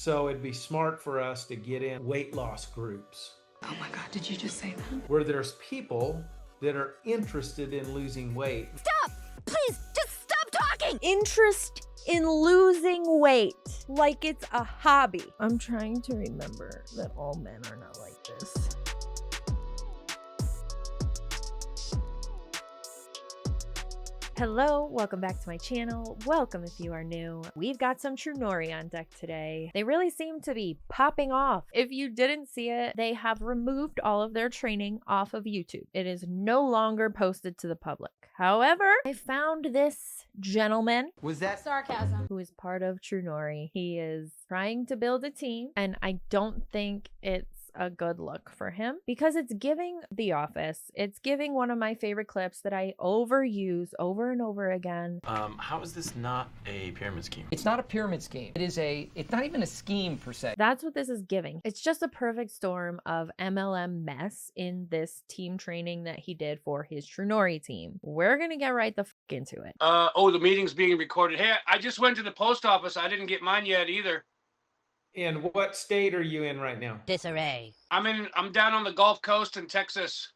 So it'd be smart for us to get in weight loss groups. Oh my God, did you just say that? Where there's people that are interested in losing weight. Stop! Please, just stop talking! Interest in losing weight. Like it's a hobby. I'm trying to remember that all men are not like this. Hello, welcome back to my channel. Welcome if you are new. We've got some Trunori on deck today. They really seem to be popping off. If you didn't see it, they have removed all of their training off of YouTube. It is no longer posted to the public. However, I found this gentleman. Was that sarcasm? Who is part of Trunori. He is trying to build a team, and I don't think it's a good look for him because it's giving The Office. It's giving one of my favorite clips that I overuse over and over again. How is this not a pyramid scheme? It's not a pyramid scheme. It's not even a scheme per se. That's what this is giving. It's just a perfect storm of MLM mess in this team training that he did for his Trunori team. We're gonna get right the fuck into it. The meeting's being recorded. Hey, I just went to the post office. I didn't get mine yet either. And what state are you in right now? Disarray. I'm down on the Gulf Coast in Texas.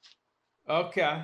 Okay.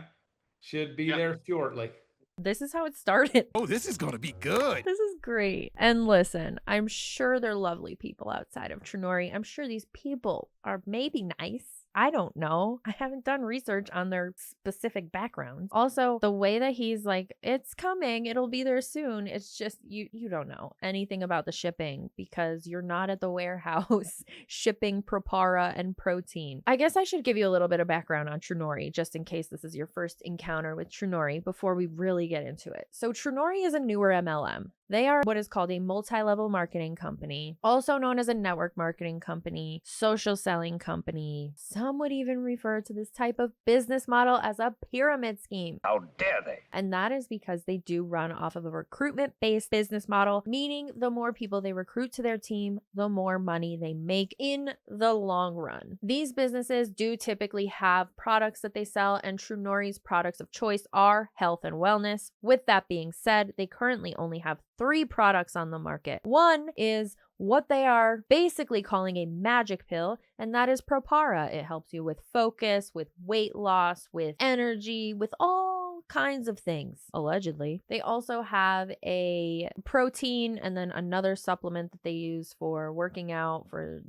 Should be there shortly. This is how it started. Oh, this is gonna be good. This is great. And listen, I'm sure they're lovely people outside of Trunori. I'm sure these people are maybe nice. I don't know. I haven't done research on their specific backgrounds. Also, the way that he's like, it's coming, it'll be there soon. It's just, you don't know anything about the shipping because you're not at the warehouse shipping Propara and protein. I guess I should give you a little bit of background on Trunori just in case this is your first encounter with Trunori before we really get into it. So Trunori is a newer MLM. They are what is called a multi-level marketing company, also known as a network marketing company, social selling company. Some would even refer to this type of business model as a pyramid scheme. How dare they? And that is because they do run off of a recruitment-based business model, meaning the more people they recruit to their team, the more money they make in the long run. These businesses do typically have products that they sell, and Trunori's products of choice are health and wellness. With that being said, they currently only have 3 products on the market. One is what they are basically calling a magic pill, and that is Propara. It helps you with focus, with weight loss, with energy, with all kinds of things, allegedly. They also have a protein and then another supplement that they use for working out, for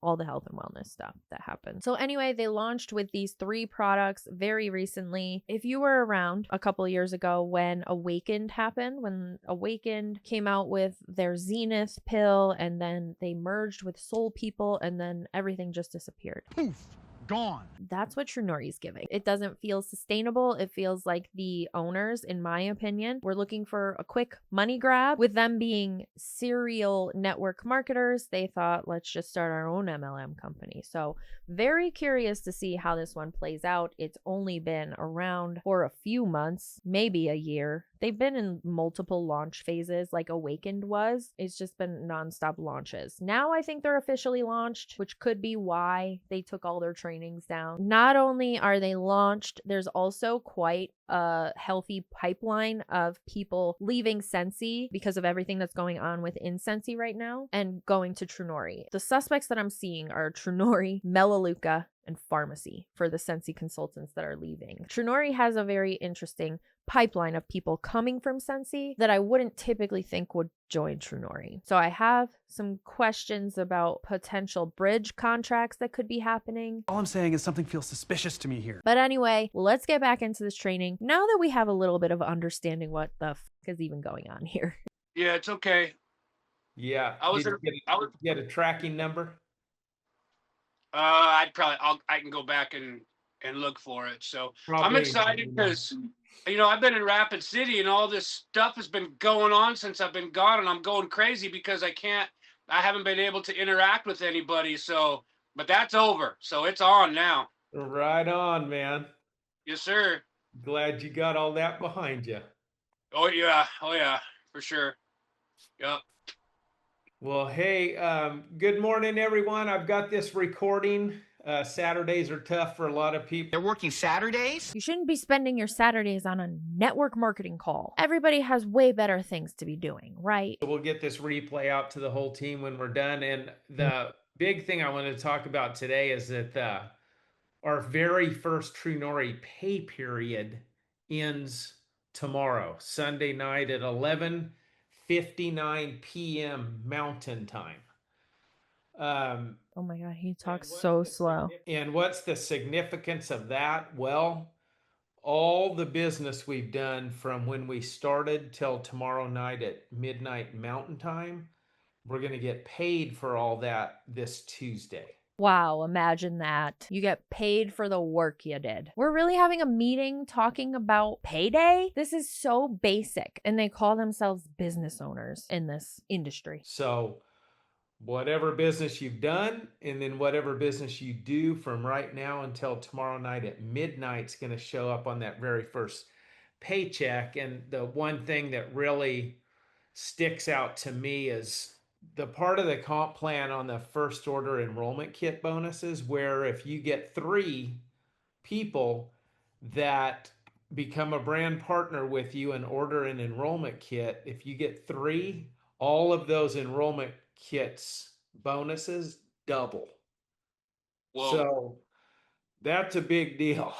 all the health and wellness stuff that happens. So anyway, they launched with these 3 products very recently. If you were around a couple of years ago when Awakened happened, when Awakened came out with their Zenith pill and then they merged with Soul People and then everything just disappeared. Poof, gone. That's what Trunori is giving. It doesn't feel sustainable. It feels like the owners, in my opinion, were looking for a quick money grab. With them being serial network marketers, they thought, let's just start our own MLM company. So very curious to see how this one plays out. It's only been around for a few months, maybe a year. They've been in multiple launch phases like Awakened was. It's just been nonstop launches. Now I think they're officially launched, which could be why they took all their trainings down. Not only are they launched, there's also quite a healthy pipeline of people leaving Sensi because of everything that's going on within Sensi right now and going to Trunori. The suspects that I'm seeing are Trunori, Melaleuca, and Pharmacy for the Sensi consultants that are leaving. Trunori has a very interesting pipeline of people coming from Sensi that I wouldn't typically think would join Trunori. So I have some questions about potential bridge contracts that could be happening. All I'm saying is something feels suspicious to me here. But anyway, let's get back into this training now that we have a little bit of understanding what the f is even going on here. Yeah, it's okay. Yeah. Did you get a tracking number? I can go back and look for it. So I'm excited because I've been in Rapid City and all this stuff has been going on since I've been gone, and I'm going crazy because I haven't been able to interact with anybody. So, but that's over. So it's on now. Right on, man. Yes, sir. Glad you got all that behind you. Oh yeah, for sure. Yep. Well, hey, good morning, everyone. I've got this recording Saturdays are tough for a lot of people. They're working Saturdays? You shouldn't be spending your Saturdays on a network marketing call. Everybody has way better things to be doing, right? We'll get this replay out to the whole team when we're done. And the big thing I wanted to talk about today is that our very first Trunori pay period ends tomorrow, Sunday night at 11:59 p.m. Mountain Time. Oh my God, he talks so slow. And what's the significance of that? Well, all the business we've done from when we started till tomorrow night at midnight Mountain Time, we're going to get paid for all that this Tuesday. Wow, imagine that. You get paid for the work you did. We're really having a meeting talking about payday? This is so basic, and they call themselves business owners in this industry. So whatever business you've done, and then whatever business you do from right now until tomorrow night at midnight is going to show up on that very first paycheck. And the one thing that really sticks out to me is the part of the comp plan on the first order enrollment kit bonuses, where if you get 3 people that become a brand partner with you and order an enrollment kit, if you get 3, all of those enrollment kits bonuses double. Whoa. So that's a big deal.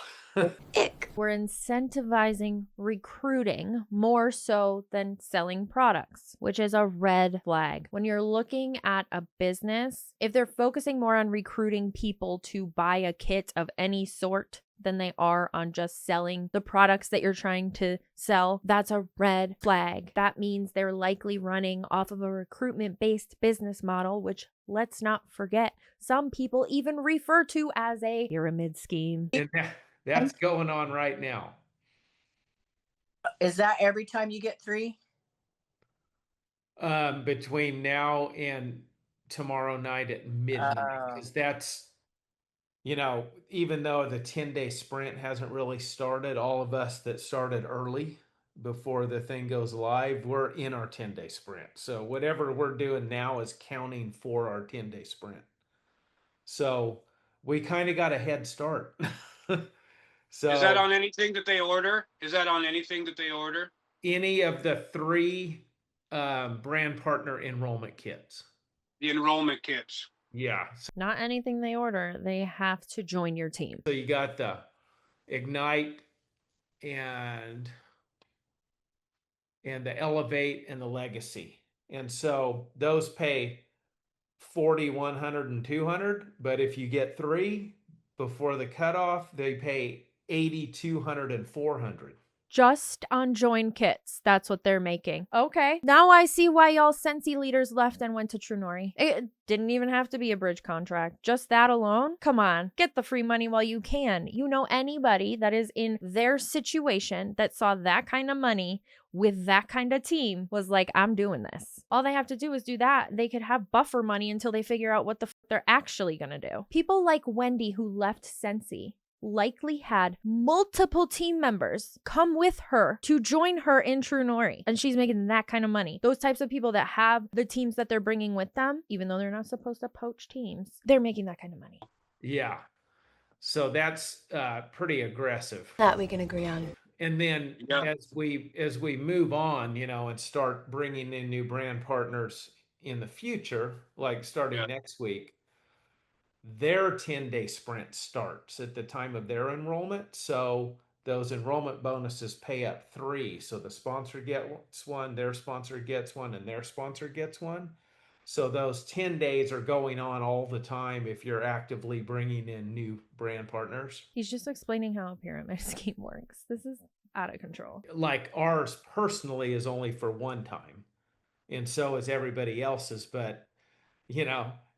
We're incentivizing recruiting more so than selling products, which is a red flag. When you're looking at a business, if they're focusing more on recruiting people to buy a kit of any sort than they are on just selling the products that you're trying to sell, that's a red flag. That means they're likely running off of a recruitment-based business model, which, let's not forget, some people even refer to as a pyramid scheme. And that's going on right now. Is that every time you get 3? Between now and tomorrow night at midnight, because that's, even though the 10-day sprint hasn't really started, all of us that started early before the thing goes live, we're in our 10-day sprint. So whatever we're doing now is counting for our 10-day sprint. So we kind of got a head start. So is that on anything that they order? Any of the 3 brand partner enrollment kits. The enrollment kits. Yeah. Not anything they order. They have to join your team. So you got the Ignite and the Elevate and the Legacy. And so those pay 40, 100, and 200. But if you get 3 before the cutoff, they pay 80, 200, and 400. Just on join kits. That's what they're making. Okay. Now I see why y'all Sensi leaders left and went to Trunori. It didn't even have to be a bridge contract. Just that alone? Come on. Get the free money while you can. You know anybody that is in their situation that saw that kind of money with that kind of team was like, I'm doing this. All they have to do is do that. They could have buffer money until they figure out what the they're actually going to do. People like Wendy who left Sensi likely had multiple team members come with her to join her in Trunori, and she's making that kind of money. Those types of people that have the teams that they're bringing with them, even though they're not supposed to poach teams, they're making that kind of money. Yeah. So that's pretty aggressive. That we can agree on. And then as we move on, and start bringing in new brand partners in the future, like starting next week, their 10-day sprint starts at the time of their enrollment. So those enrollment bonuses pay up 3. So the sponsor gets one, their sponsor gets one, and their sponsor gets one. So those 10 days are going on all the time if you're actively bringing in new brand partners. He's just explaining how a pyramid scheme works. This is out of control. Like ours personally is only for one time, and so is everybody else's. But,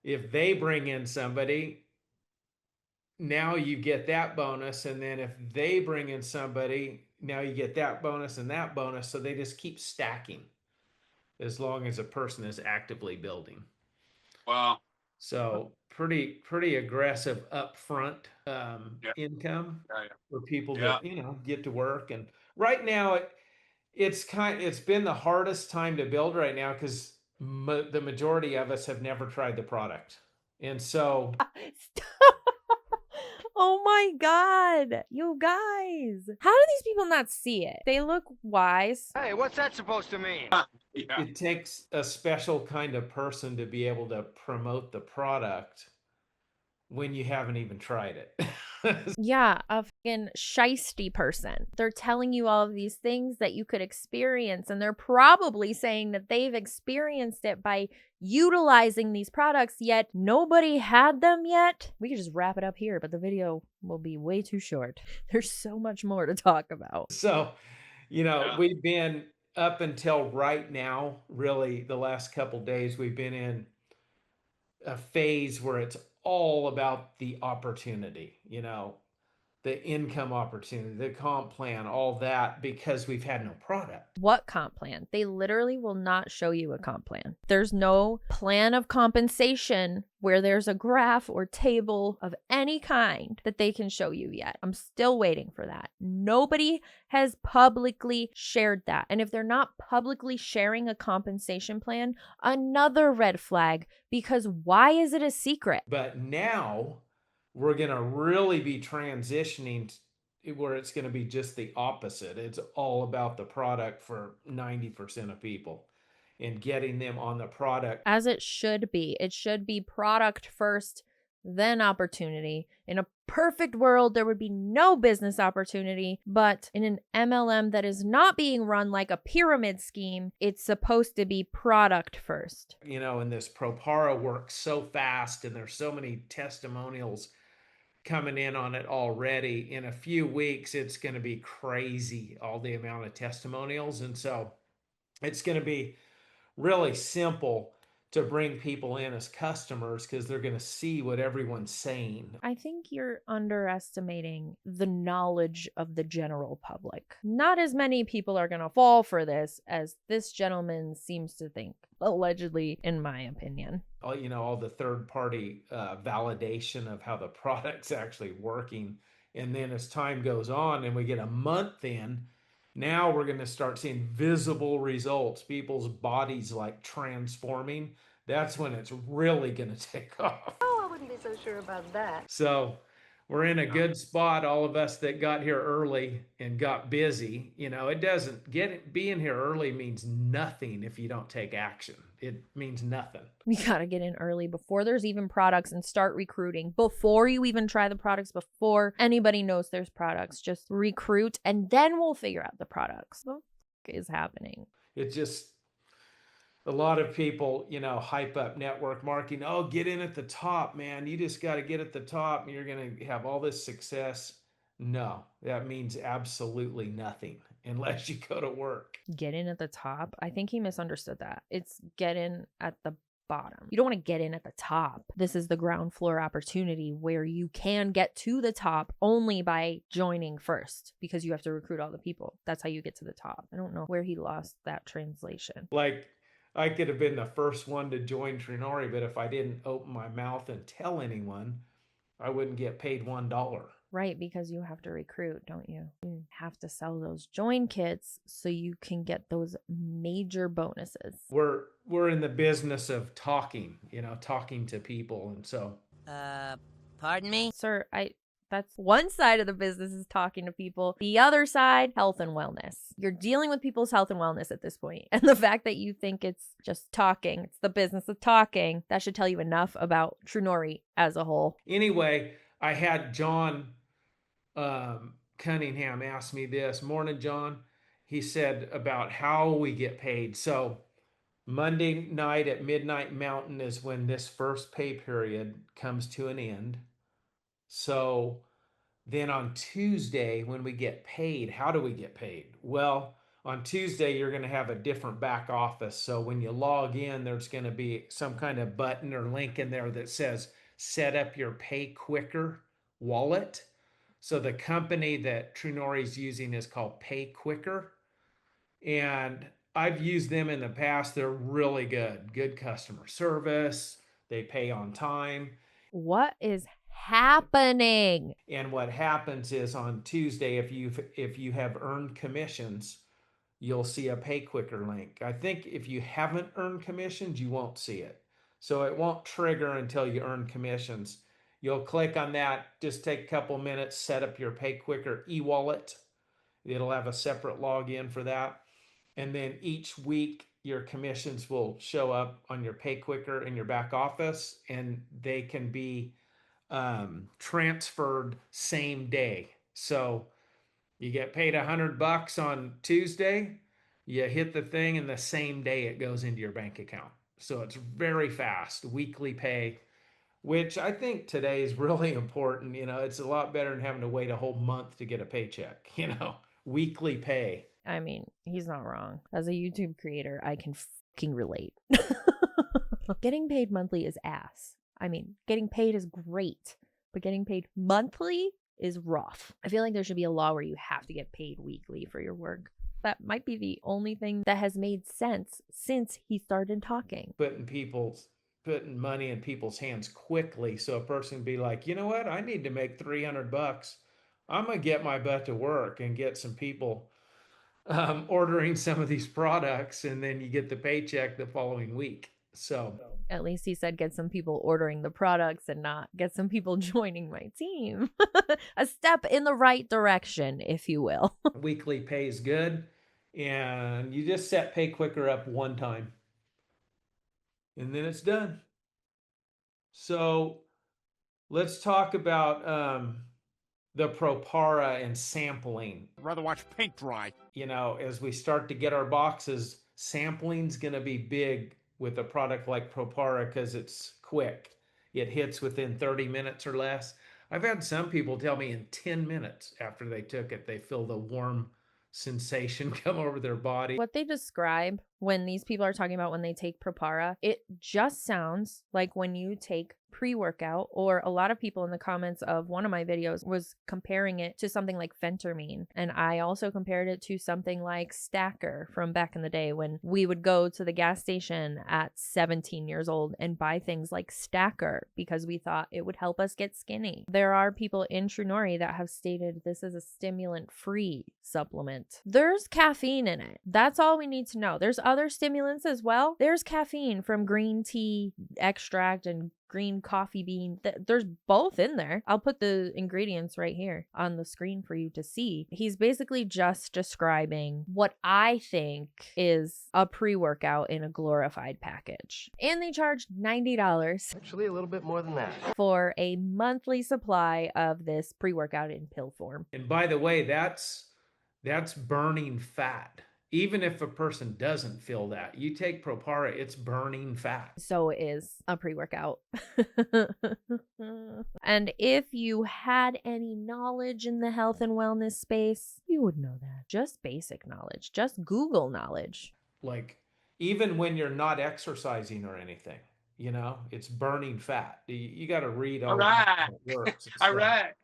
if they bring in somebody, now you get that bonus. And then if they bring in somebody, now you get that bonus and that bonus. So they just keep stacking as long as a person is actively building. Wow. So pretty aggressive upfront income for people that, get to work. And right now it's been the hardest time to build right now because the majority of us have never tried the product. And so Oh my God. You guys. How do these people not see it? They look wise. Hey, what's that supposed to mean? Yeah. It takes a special kind of person to be able to promote the product when you haven't even tried it. Yeah, a fucking shisty person. They're telling you all of these things that you could experience, and they're probably saying that they've experienced it by utilizing these products, yet nobody had them yet. We could just wrap it up here, but the video will be way too short. There's so much more to talk about. So, Yeah. we've been up until right now, really the last couple days, we've been in a phase where it's all about the opportunity, the income opportunity, the comp plan, all that, because we've had no product. What comp plan? They literally will not show you a comp plan. There's no plan of compensation where there's a graph or table of any kind that they can show you yet. I'm still waiting for that. Nobody has publicly shared that. And if they're not publicly sharing a compensation plan, another red flag, because why is it a secret? But now we're going to really be transitioning where it's going to be just the opposite. It's all about the product for 90% of people and getting them on the product. As it should be. It should be product first, then opportunity. In a perfect world, there would be no business opportunity, but in an MLM that is not being run like a pyramid scheme, it's supposed to be product first. And this Propara works so fast, and there's so many testimonials coming in on it already. In a few weeks, it's going to be crazy, all the amount of testimonials. And so it's going to be really simple to bring people in as customers because they're going to see what everyone's saying. I think you're underestimating the knowledge of the general public. Not as many people are going to fall for this as this gentleman seems to think, allegedly, in my opinion. All the third-party validation of how the product's actually working. And then as time goes on and we get a month in, now we're going to start seeing visible results, people's bodies like transforming. That's when it's really going to take off. Oh, I wouldn't be so sure about that. So we're in a good spot, all of us that got here early and got busy. It doesn't being here early means nothing if you don't take action. It means nothing. You gotta get in early before there's even products and start recruiting. Before you even try the products, before anybody knows there's products, just recruit and then we'll figure out the products. What is happening? It's just a lot of people, hype up network marketing. Oh, get in at the top, man. You just got to get at the top and you're going to have all this success. No, that means absolutely nothing unless you go to work. Get in at the top? I think he misunderstood that. It's get in at the bottom. You don't want to get in at the top. This is the ground floor opportunity where you can get to the top only by joining first because you have to recruit all the people. That's how you get to the top. I don't know where he lost that translation. Like, I could have been the first one to join Trunori, but if I didn't open my mouth and tell anyone, I wouldn't get paid $1. Right, because you have to recruit, don't you? You have to sell those join kits so you can get those major bonuses. We're in the business of talking, talking to people, and so. Pardon me? Sir, that's one side of the business is talking to people. The other side, health and wellness. You're dealing with people's health and wellness at this point. And the fact that you think it's just talking, it's the business of talking, that should tell you enough about Trunori as a whole. Anyway, I had John Cunningham ask me this. Morning, John. He said about how we get paid. So Monday night at midnight Mountain is when this first pay period comes to an end. So then on Tuesday, when we get paid, how do we get paid? Well, on Tuesday, you're going to have a different back office. So when you log in, there's going to be some kind of button or link in there that says set up your Pay Quicker wallet. So the company that Trunori is using is called Pay Quicker. And I've used them in the past. They're really good customer service. They pay on time. What is happening? And what happens is on Tuesday, if you have earned commissions, you'll see a Pay Quicker link. I think if you haven't earned commissions, you won't see it. So it won't trigger until you earn commissions. You'll click on that, just take a couple minutes, set up your PayQuicker e-wallet. It'll have a separate login for that. And then each week, your commissions will show up on your PayQuicker in your back office, and they can be transferred same day. So you get paid $100 on Tuesday, you hit the thing, and the same day it goes into your bank account. So it's very fast, weekly pay, which I think today is really important. You know, it's a lot better than having to wait a whole month to get a paycheck, you know, weekly pay. I mean, he's not wrong. As a YouTube creator, I can fucking relate. Getting paid monthly is ass. I mean, getting paid is great, but getting paid monthly is rough. I feel like there should be a law where you have to get paid weekly for your work. That might be the only thing that has made sense since he started talking. Putting money in people's hands quickly, so a person can be like, you know what, I need to make $300. I'm gonna get my butt to work and get some people ordering some of these products, and then you get the paycheck the following week. So at least he said get some people ordering the products and not get some people joining my team. A step in the right direction, if you will. Weekly pay is good, and you just set PayQuicker up one time, and then it's done. So let's talk about the Propara and sampling. I'd rather watch paint dry. You know, as we start to get our boxes, sampling's going to be big with a product like Propara because it's quick. It hits within 30 minutes or less. I've had some people tell me in 10 minutes after they took it, they feel the warm sensation come over their body. What they describe when these people are talking about when they take Propara, it just sounds like when you take pre-workout, or a lot of people in the comments of one of my videos was comparing it to something like phentermine. And I also compared it to something like Stacker from back in the day when we would go to the gas station at 17 years old and buy things like Stacker because we thought it would help us get skinny. There are people in Trunori that have stated this is a stimulant-free supplement. There's caffeine in it. That's all we need to know. There's other stimulants as well. There's caffeine from green tea extract and green coffee bean. There's both in there. I'll put the ingredients right here on the screen for you to see. He's basically just describing what I think is a pre-workout in a glorified package. And they charge $90. Actually, a little bit more than that. For a monthly supply of this pre-workout in pill form. And by the way, that's burning fat. Even if a person doesn't feel that, you take Propara, it's burning fat. So is a pre-workout. And if you had any knowledge in the health and wellness space, you would know that. Just basic knowledge, just Google knowledge. Like, even when you're not exercising or anything, you know, it's burning fat. You got to read all right. It works. All right.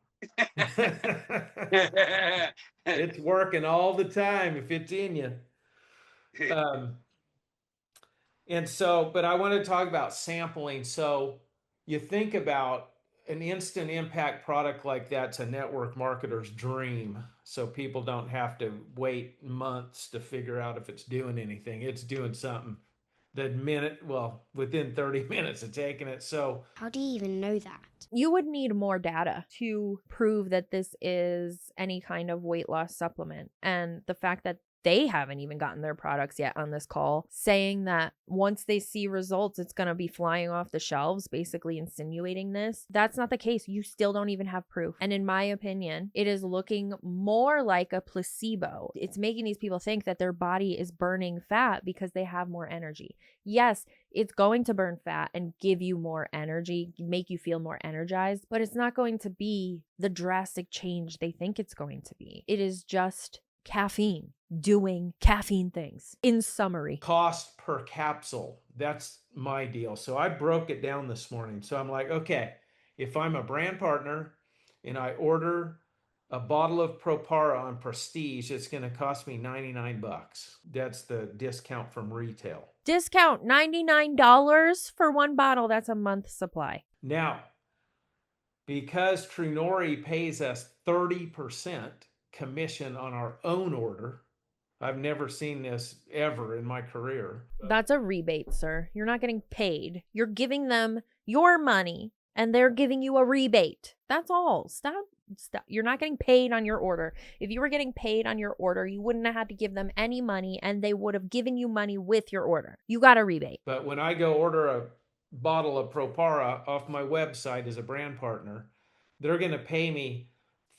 It's working all the time if it's in you. And so, but I want to talk about sampling. So you think about an instant impact product like that's a network marketer's dream. So people don't have to wait months to figure out if it's doing anything. It's doing something within 30 minutes of taking it. So how do you even know that? You would need more data to prove that this is any kind of weight loss supplement. And the fact that they haven't even gotten their products yet on this call, saying that once they see results, it's going to be flying off the shelves, basically insinuating this. That's not the case. You still don't even have proof. And in my opinion, it is looking more like a placebo. It's making these people think that their body is burning fat because they have more energy. Yes, it's going to burn fat and give you more energy, make you feel more energized, but it's not going to be the drastic change they think it's going to be. It is just caffeine doing caffeine things. In summary, cost per capsule, that's my deal. So I broke it down this morning. So I'm like, okay, if I'm a brand partner and I order a bottle of Propara on Prestige, it's going to cost me $99. That's the discount from retail. Discount $99 for one bottle. That's a month supply. Now, because Trunori pays us 30% commission on our own order, I've never seen this ever in my career. That's a rebate, sir. You're not getting paid. You're giving them your money and they're giving you a rebate. That's all. Stop. You're not getting paid on your order. If you were getting paid on your order, you wouldn't have had to give them any money, and they would have given you money with your order. You got a rebate. But when I go order a bottle of Propara off my website as a brand partner, they're going to pay me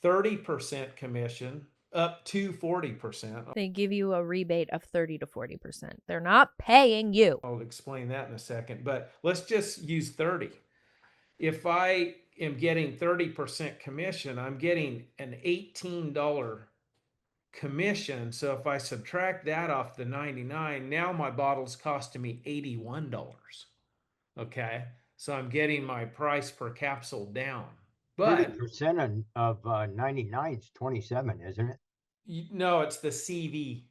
30% commission up to 40%. They give you a rebate of 30 to 40%. They're not paying you. I'll explain that in a second, but let's just use 30. If I am getting 30% commission, I'm getting an $18 commission. So if I subtract that off the 99, now my bottle's costing me $81. Okay. So I'm getting my price per capsule down. But 30% of 99 is 27, isn't it? no, it's the CV.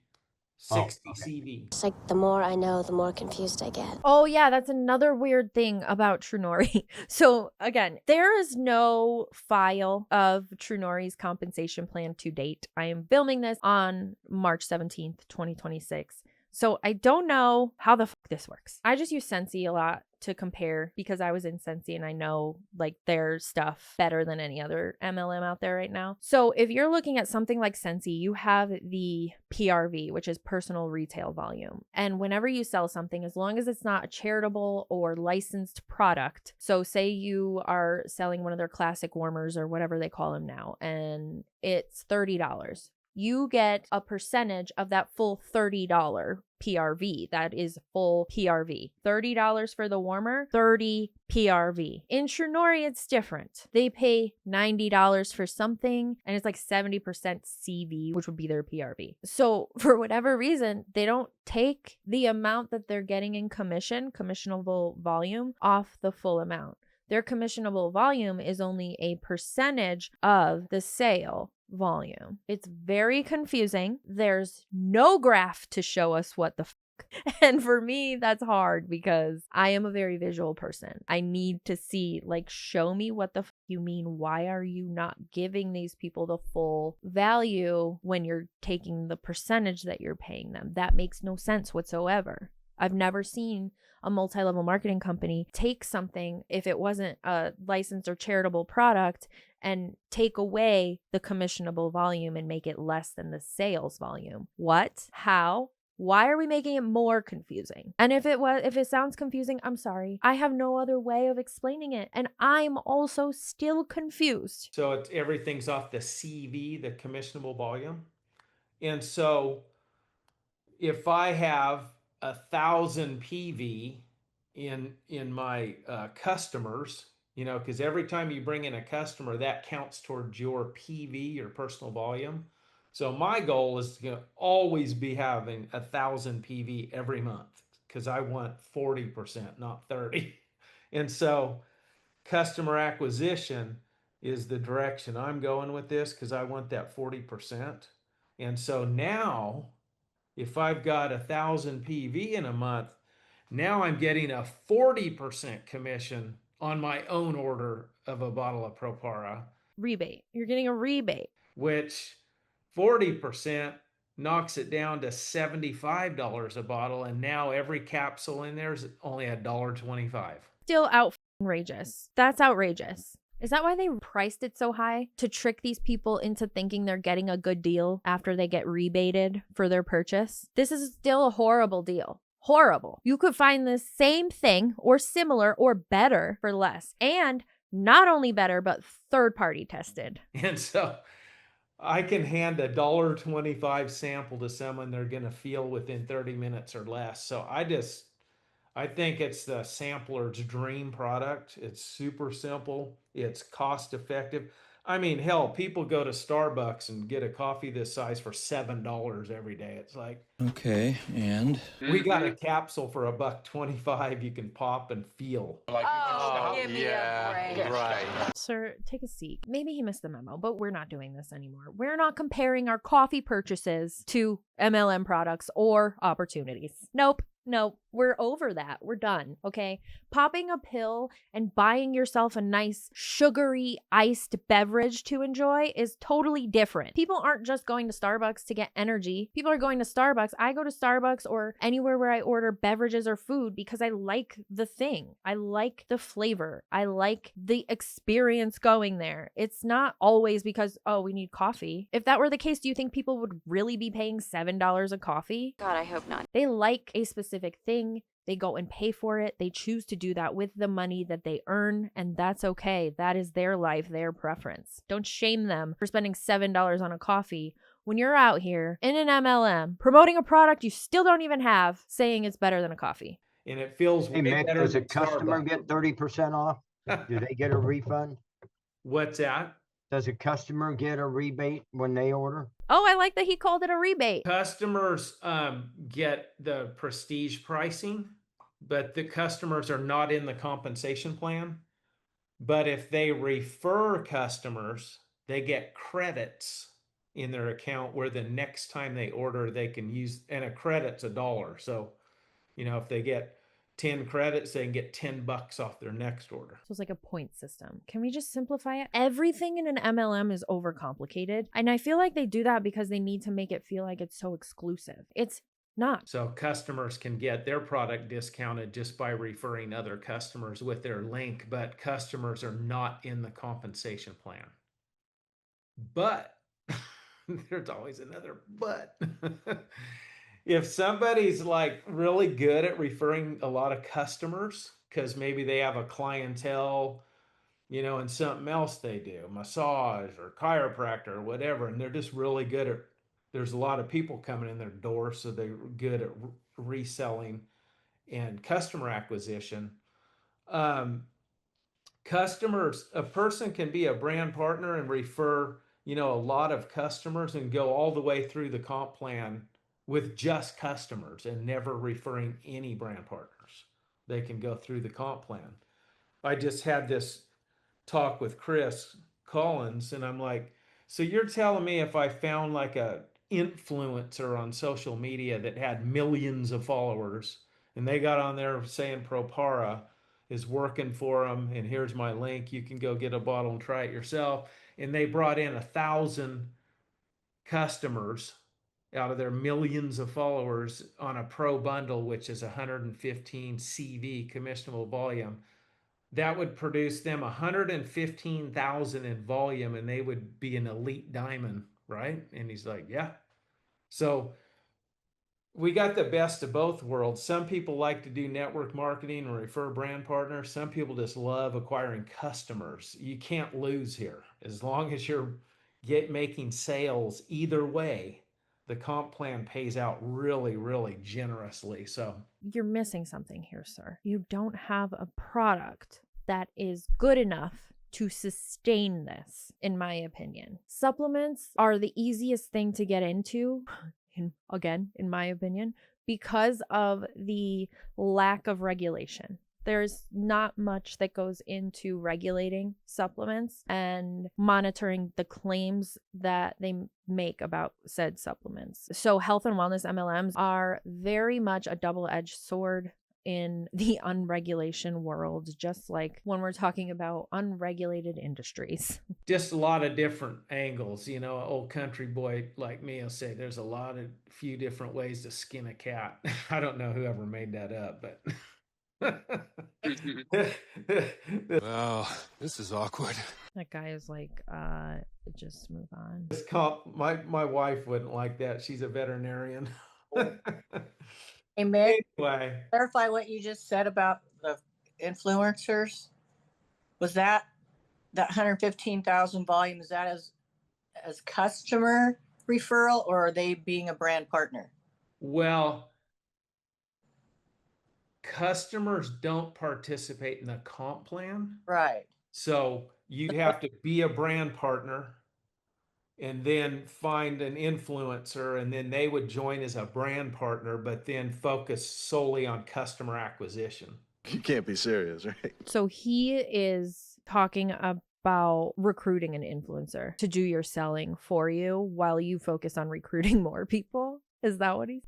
60 CV. It's like the more I know, the more confused I get. Oh yeah, that's another weird thing about Trunori. So again, there is no file of Trunori's compensation plan to date. I am filming this on March 17th, 2026. So I don't know how the fuck this works. I just use Sensi a lot to compare because I was in Sensi and I know like their stuff better than any other MLM out there right now. So if you're looking at something like Sensi, you have the PRV, which is personal retail volume. And whenever you sell something, as long as it's not a charitable or licensed product, so say you are selling one of their classic warmers or whatever they call them now, and it's $30. You get a percentage of that full $30 PRV. That is full PRV. $30 for the warmer, 30 PRV. In Trunori, it's different. They pay $90 for something, and it's like 70% CV, which would be their PRV. So for whatever reason, they don't take the amount that they're getting in commission, commissionable volume, off the full amount. Their commissionable volume is only a percentage of the sale volume. It's very confusing. There's no graph to show us what the fuck. And for me, that's hard because I am a very visual person. I need to see, like, show me what the fuck you mean. Why are you not giving these people the full value when you're taking the percentage that you're paying them? That makes no sense whatsoever. I've never seen a multi-level marketing company take something, if it wasn't a licensed or charitable product, and take away the commissionable volume and make it less than the sales volume. What? How? Why are we making it more confusing? And if it sounds confusing, I'm sorry. I have no other way of explaining it. And I'm also still confused. So everything's off the CV, the commissionable volume. And so if I have 1,000 PV in my customers, you know, because every time you bring in a customer, that counts towards your PV, your personal volume. So my goal is to always be having 1,000 PV every month because I want 40%, not 30. And so customer acquisition is the direction I'm going with this because I want that 40%. And so now, if I've got 1,000 PV in a month, now I'm getting a 40% commission on my own order of a bottle of Propara. Rebate. You're getting a rebate. Which 40% knocks it down to $75 a bottle. And now every capsule in there is only $1.25. Still outrageous. That's outrageous. Is that why they priced it so high? To trick these people into thinking they're getting a good deal after they get rebated for their purchase? This is still a horrible deal. Horrible. You could find the same thing or similar or better for less. And not only better, but third-party tested. And so I can hand a $1.25 sample to someone they're going to feel within 30 minutes or less. So I think it's the sampler's dream product. It's super simple. It's cost effective. I mean, hell, people go to Starbucks and get a coffee this size for $7 every day. It's like, Okay, and we got a capsule for $1.25 you can pop and feel. Give me a break. right. Sir, take a seat. Maybe he missed the memo, but we're not doing this anymore. We're not comparing our coffee purchases to MLM products or opportunities. Nope. We're over that. We're done. Okay. Popping a pill and buying yourself a nice sugary iced beverage to enjoy is totally different. People aren't just going to Starbucks to get energy. People are going to Starbucks. I go to Starbucks or anywhere where I order beverages or food because I like the thing. I like the flavor. I like the experience going there. It's not always because, oh, we need coffee. If that were the case, do you think people would really be paying $7 a coffee? God, I hope not. They like a specific thing. They go and pay for it. They choose to do that with the money that they earn, and that's okay. That is their life, their preference. Don't shame them for spending $7 on a coffee when you're out here in an MLM promoting a product you still don't even have, saying it's better than a coffee. And it feels Hey, way Mick, better does a than customer Starbucks. get 30% off? Do they get a refund? What's that? Does a customer get a rebate when they order? Oh, I like that he called it a rebate. Customers get the prestige pricing, but the customers are not in the compensation plan. But if they refer customers, they get credits in their account where the next time they order, they can use, and a credit's $1. So, if they get 10 credits, they can get $10 off their next order. So it's like a point system. Can we just simplify it? Everything in an MLM is overcomplicated. And I feel like they do that because they need to make it feel like it's so exclusive. It's not. So customers can get their product discounted just by referring other customers with their link, but customers are not in the compensation plan. But there's always another but. If somebody's like really good at referring a lot of customers, because maybe they have a clientele, and something else they do, massage or chiropractor or whatever, and they're just really good at, there's a lot of people coming in their door, so they're good at reselling and customer acquisition. Customers, a person can be a brand partner and refer, a lot of customers and go all the way through the comp plan with just customers and never referring any brand partners. They can go through the comp plan. I just had this talk with Chris Collins, and I'm like, so you're telling me if I found like a influencer on social media that had millions of followers and they got on there saying Propara is working for them, and here's my link, you can go get a bottle and try it yourself, and they brought in 1,000 customers out of their millions of followers on a pro bundle, which is 115 CV commissionable volume, that would produce them 115,000 in volume, and they would be an elite diamond, right? And he's like, yeah. So we got the best of both worlds. Some people like to do network marketing and refer brand partners. Some people just love acquiring customers. You can't lose here. As long as you're making sales either way, the comp plan pays out really, really generously. So you're missing something here, sir. You don't have a product that is good enough to sustain this, in my opinion. Supplements are the easiest thing to get into, in my opinion, because of the lack of regulation. There's not much that goes into regulating supplements and monitoring the claims that they make about said supplements. So health and wellness MLMs are very much a double-edged sword in the unregulation world, just like when we're talking about unregulated industries. Just a lot of different angles. An old country boy like me will say there's a few different ways to skin a cat. I don't know whoever made that up, but Wow, this is awkward. That guy is like, just move on. My wife wouldn't like that. She's a veterinarian. Hey, Mick, Anyway, clarify what you just said about the influencers. Was that 115,000 volume? Is that as customer referral, or are they being a brand partner? well, customers don't participate in the comp plan. Right. So you have to be a brand partner and then find an influencer, and then they would join as a brand partner, but then focus solely on customer acquisition. You can't be serious, right? So he is talking about recruiting an influencer to do your selling for you while you focus on recruiting more people. Is that what he's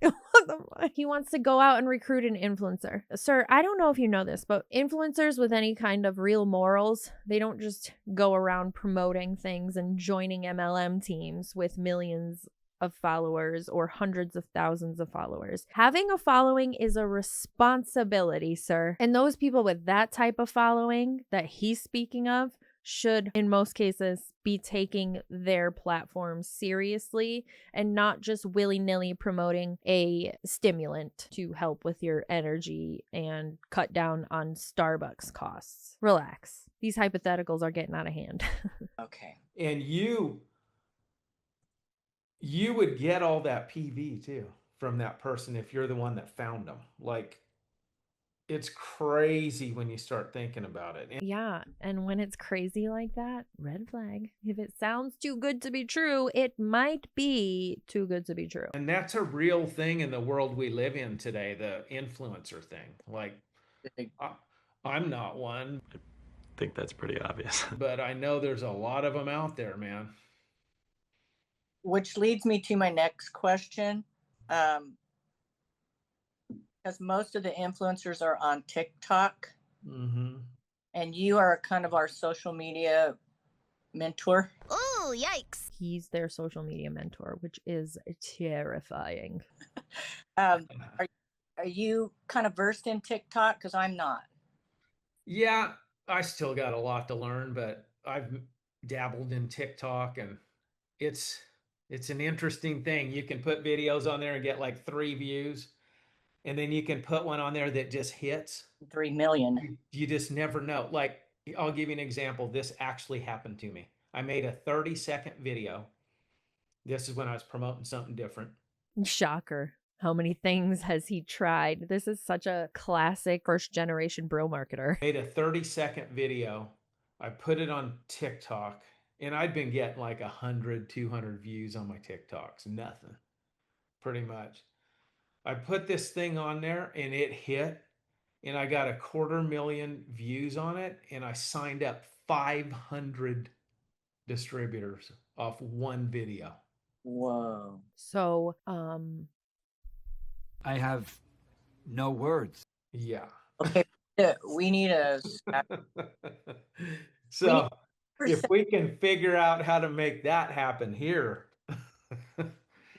he wants to go out and recruit an influencer. Sir, I don't know if you know this, but influencers with any kind of real morals, they don't just go around promoting things and joining MLM teams with millions of followers or hundreds of thousands of followers. Having a following is a responsibility, sir. And those people with that type of following that he's speaking of should, in most cases, be taking their platform seriously and not just willy-nilly promoting a stimulant to help with your energy and cut down on Starbucks costs. Relax. These hypotheticals are getting out of hand. Okay. And you would get all that PV too from that person if you're the one that found them. Like, it's crazy when you start thinking about it. Yeah, and when it's crazy like that, red flag. If it sounds too good to be true, it might be too good to be true. And that's a real thing in the world we live in today, the influencer thing. Like, I'm not one. I think that's pretty obvious. But I know there's a lot of them out there, man. Which leads me to my next question. Because most of the influencers are on TikTok. Mm-hmm. And you are kind of our social media mentor. Oh, yikes. He's their social media mentor, which is terrifying. Are you kind of versed in TikTok? Because I'm not. Yeah, I still got a lot to learn, but I've dabbled in TikTok, and it's an interesting thing. You can put videos on there and get like 3 views, and then you can put one on there that just hits 3 million. You just never know. Like, I'll give you an example. This actually happened to me. I made a 30-second video. This is when I was promoting something different. Shocker. How many things has he tried? This is such a classic first generation bro marketer. Made a 30-second video. I put it on TikTok, and I'd been getting like 100, 200 views on my TikToks. Nothing, pretty much. I put this thing on there, and it hit, and I got 250,000 views on it, and I signed up 500 distributors off one video. Whoa. So, I have no words. Yeah. Okay, we need a... So, if we can figure out how to make that happen here.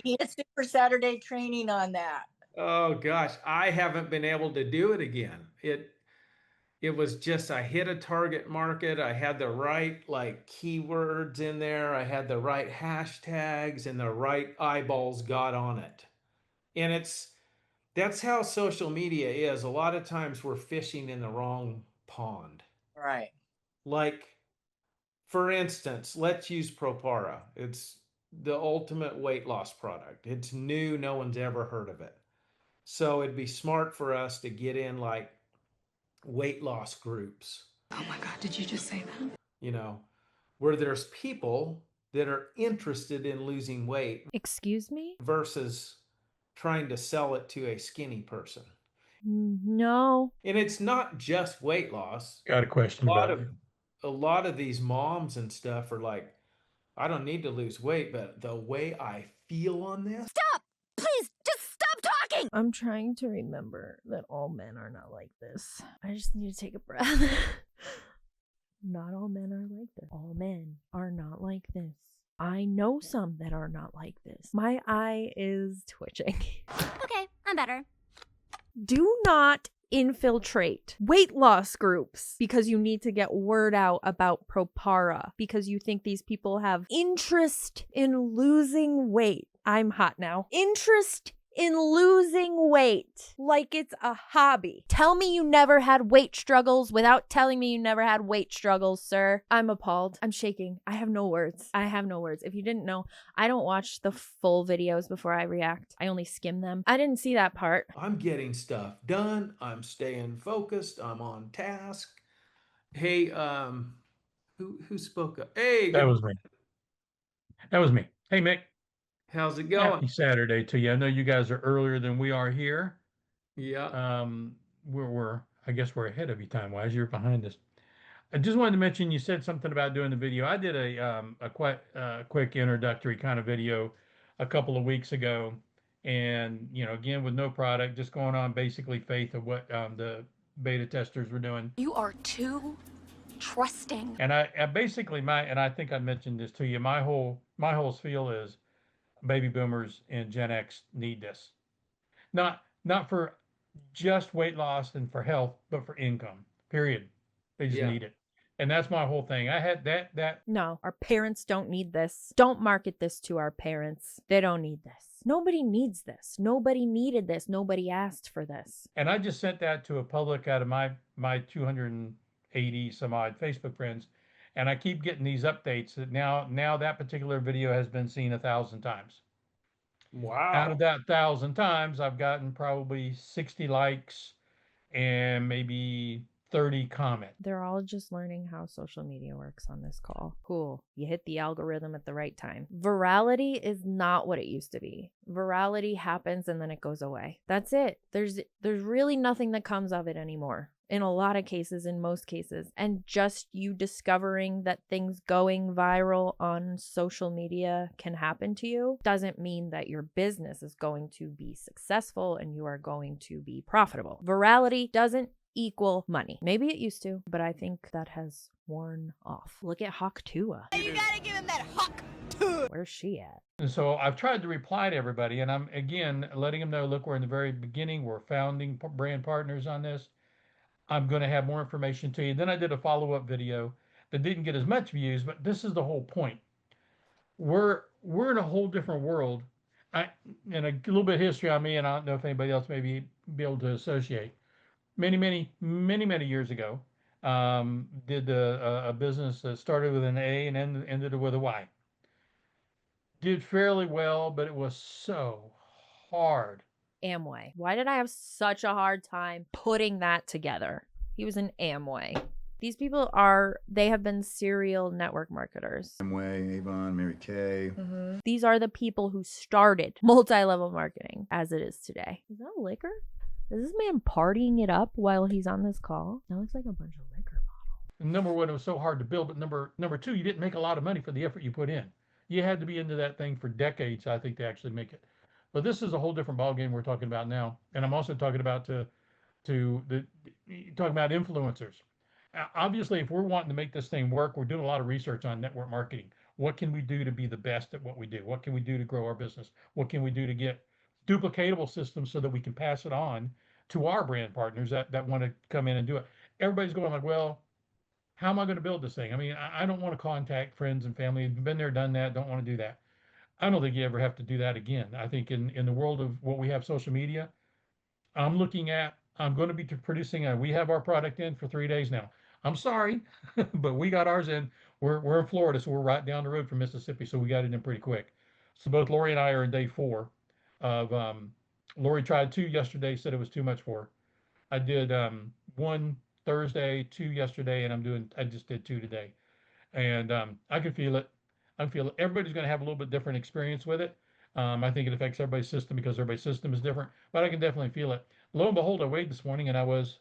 He had Super Saturday training on that. Oh gosh, I haven't been able to do it again. It was just, I hit a target market. I had the right like keywords in there. I had the right hashtags, and the right eyeballs got on it. And that's how social media is. A lot of times we're fishing in the wrong pond. Right. Like, for instance, let's use Propara. It's the ultimate weight loss product. It's new. No one's ever heard of it. So it'd be smart for us to get in like weight loss groups. Oh my God, did you just say that? You know, where there's people that are interested in losing weight. Excuse me? Versus trying to sell it to a skinny person. No. And it's not just weight loss. Got a question about it. A lot of these moms and stuff are like, I don't need to lose weight, but the way I feel on this. Stop! Please, just stop talking! I'm trying to remember that all men are not like this. I just need to take a breath. Not all men are like this. All men are not like this. I know some that are not like this. My eye is twitching. Okay, I'm better. Do not infiltrate weight loss groups because you need to get word out about Propara, because you think these people have interest in losing weight. I'm hot now. Interest in losing weight like it's a hobby. Tell me you never had weight struggles without telling me you never had weight struggles, sir. I'm appalled. I'm shaking. I have no words. I have no words. If you didn't know, I don't watch the full videos before I react. I only skim them. I didn't see that part. I'm getting stuff done. I'm staying focused. I'm on task. Hey, who spoke up? Hey, that was me. That was me. Hey, Mick. How's it going? Happy Saturday to you. I know you guys are earlier than we are here. Yeah. We're I guess we're ahead of you time wise. You're behind us. I just wanted to mention, you said something about doing the video. I did a quite quick introductory kind of video a couple of weeks ago, And, again, with no product, just going on basically faith of what the beta testers were doing. You are too trusting. And I basically and I think I mentioned this to you, my whole feel is baby boomers and Gen X need this. Not for just weight loss and for health, but for income. Period. They just need it. And that's my whole thing. I had that. No, our parents don't need this. Don't market this to our parents. They don't need this. Nobody needs this. Nobody needed this. Nobody asked for this. And I just sent that to a public out of my 280 some odd Facebook friends. And I keep getting these updates that now that particular video has been seen 1,000 times. Wow. Out of that 1,000 times, I've gotten probably 60 likes and maybe 30 comments. They're all just learning how social media works on this call. Cool. You hit the algorithm at the right time. Virality is not what it used to be. Virality happens and then it goes away. That's it. There's really nothing that comes of it anymore. In a lot of cases, in most cases. And just you discovering that things going viral on social media can happen to you doesn't mean that your business is going to be successful and you are going to be profitable. Virality doesn't equal money. Maybe it used to, but I think that has worn off. Look at Hawk Tua. You gotta give him that Hawk Tua. Where's she at? And so I've tried to reply to everybody, and I'm again letting them know, look, we're in the very beginning. We're founding brand partners on this. I'm going to have more information to you. Then I did a follow-up video that didn't get as much views, but this is the whole point. We're in a whole different world. And a little bit of history on me, and I don't know if anybody else may be able to associate. Many years ago, did a business that started with an A and ended with a Y. Did fairly well, but it was so hard. Amway. Why did I have such a hard time putting that together? He was an Amway. These people they have been serial network marketers. Amway, Avon, Mary Kay. These are the people who started multi-level marketing as it is today. Is that liquor? Is this man partying it up while he's on this call? That looks like a bunch of liquor bottles. Number one, it was so hard to build, but number two, you didn't make a lot of money for the effort you put in. You had to be into that thing for decades, I think, to actually make it. But this is a whole different ballgame we're talking about now. And I'm also talking about talking about influencers. Obviously, if we're wanting to make this thing work, we're doing a lot of research on network marketing. What can we do to be the best at what we do? What can we do to grow our business? What can we do to get duplicatable systems so that we can pass it on to our brand partners that want to come in and do it? Everybody's going like, well, how am I going to build this thing? I mean, I don't want to contact friends and family. Been there, done that. Don't want to do that. I don't think you ever have to do that again. I think in the world of what we have social media, I'm going to be producing we have our product in for 3 days now. I'm sorry, but we got ours in. We're in Florida, so we're right down the road from Mississippi, so we got it in pretty quick. So both Lori and I are in day 4 of Lori tried 2 yesterday, said it was too much for her. I did 1 Thursday, 2 yesterday, and I just did 2 today. And I can feel it. Everybody's going to have a little bit different experience with it. I think it affects everybody's system because everybody's system is different, but I can definitely feel it. Lo and behold, I weighed this morning and I was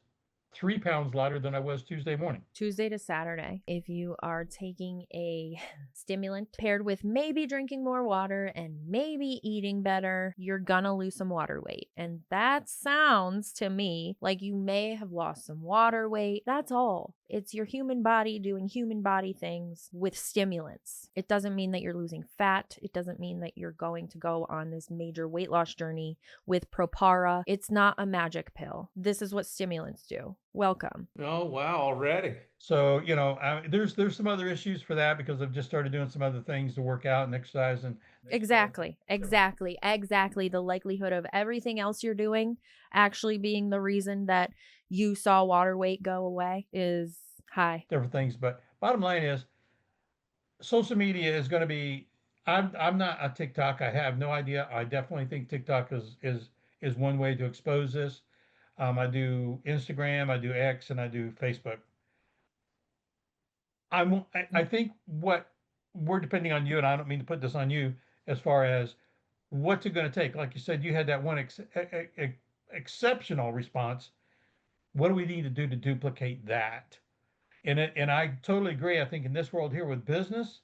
3 pounds lighter than I was Tuesday morning. Tuesday to Saturday. If you are taking a stimulant paired with maybe drinking more water and maybe eating better, you're gonna lose some water weight. And that sounds to me like you may have lost some water weight. That's all. It's your human body doing human body things with stimulants. It doesn't mean that you're losing fat. It doesn't mean that you're going to go on this major weight loss journey with Propara. It's not a magic pill. This is what stimulants do. Welcome. Oh, wow, already. So, there's some other issues for that because I've just started doing some other things to work out and exercise. And Exactly. The likelihood of everything else you're doing actually being the reason that you saw water weight go away is high. Different things. But bottom line is social media is going to be, I'm not a TikTok. I have no idea. I definitely think TikTok is one way to expose this. I do Instagram, I do X, and I do Facebook. I think what we're depending on you, and I don't mean to put this on you, as far as what's it going to take. Like you said, you had that one exceptional response. What do we need to do to duplicate that? And I totally agree. I think in this world here with business,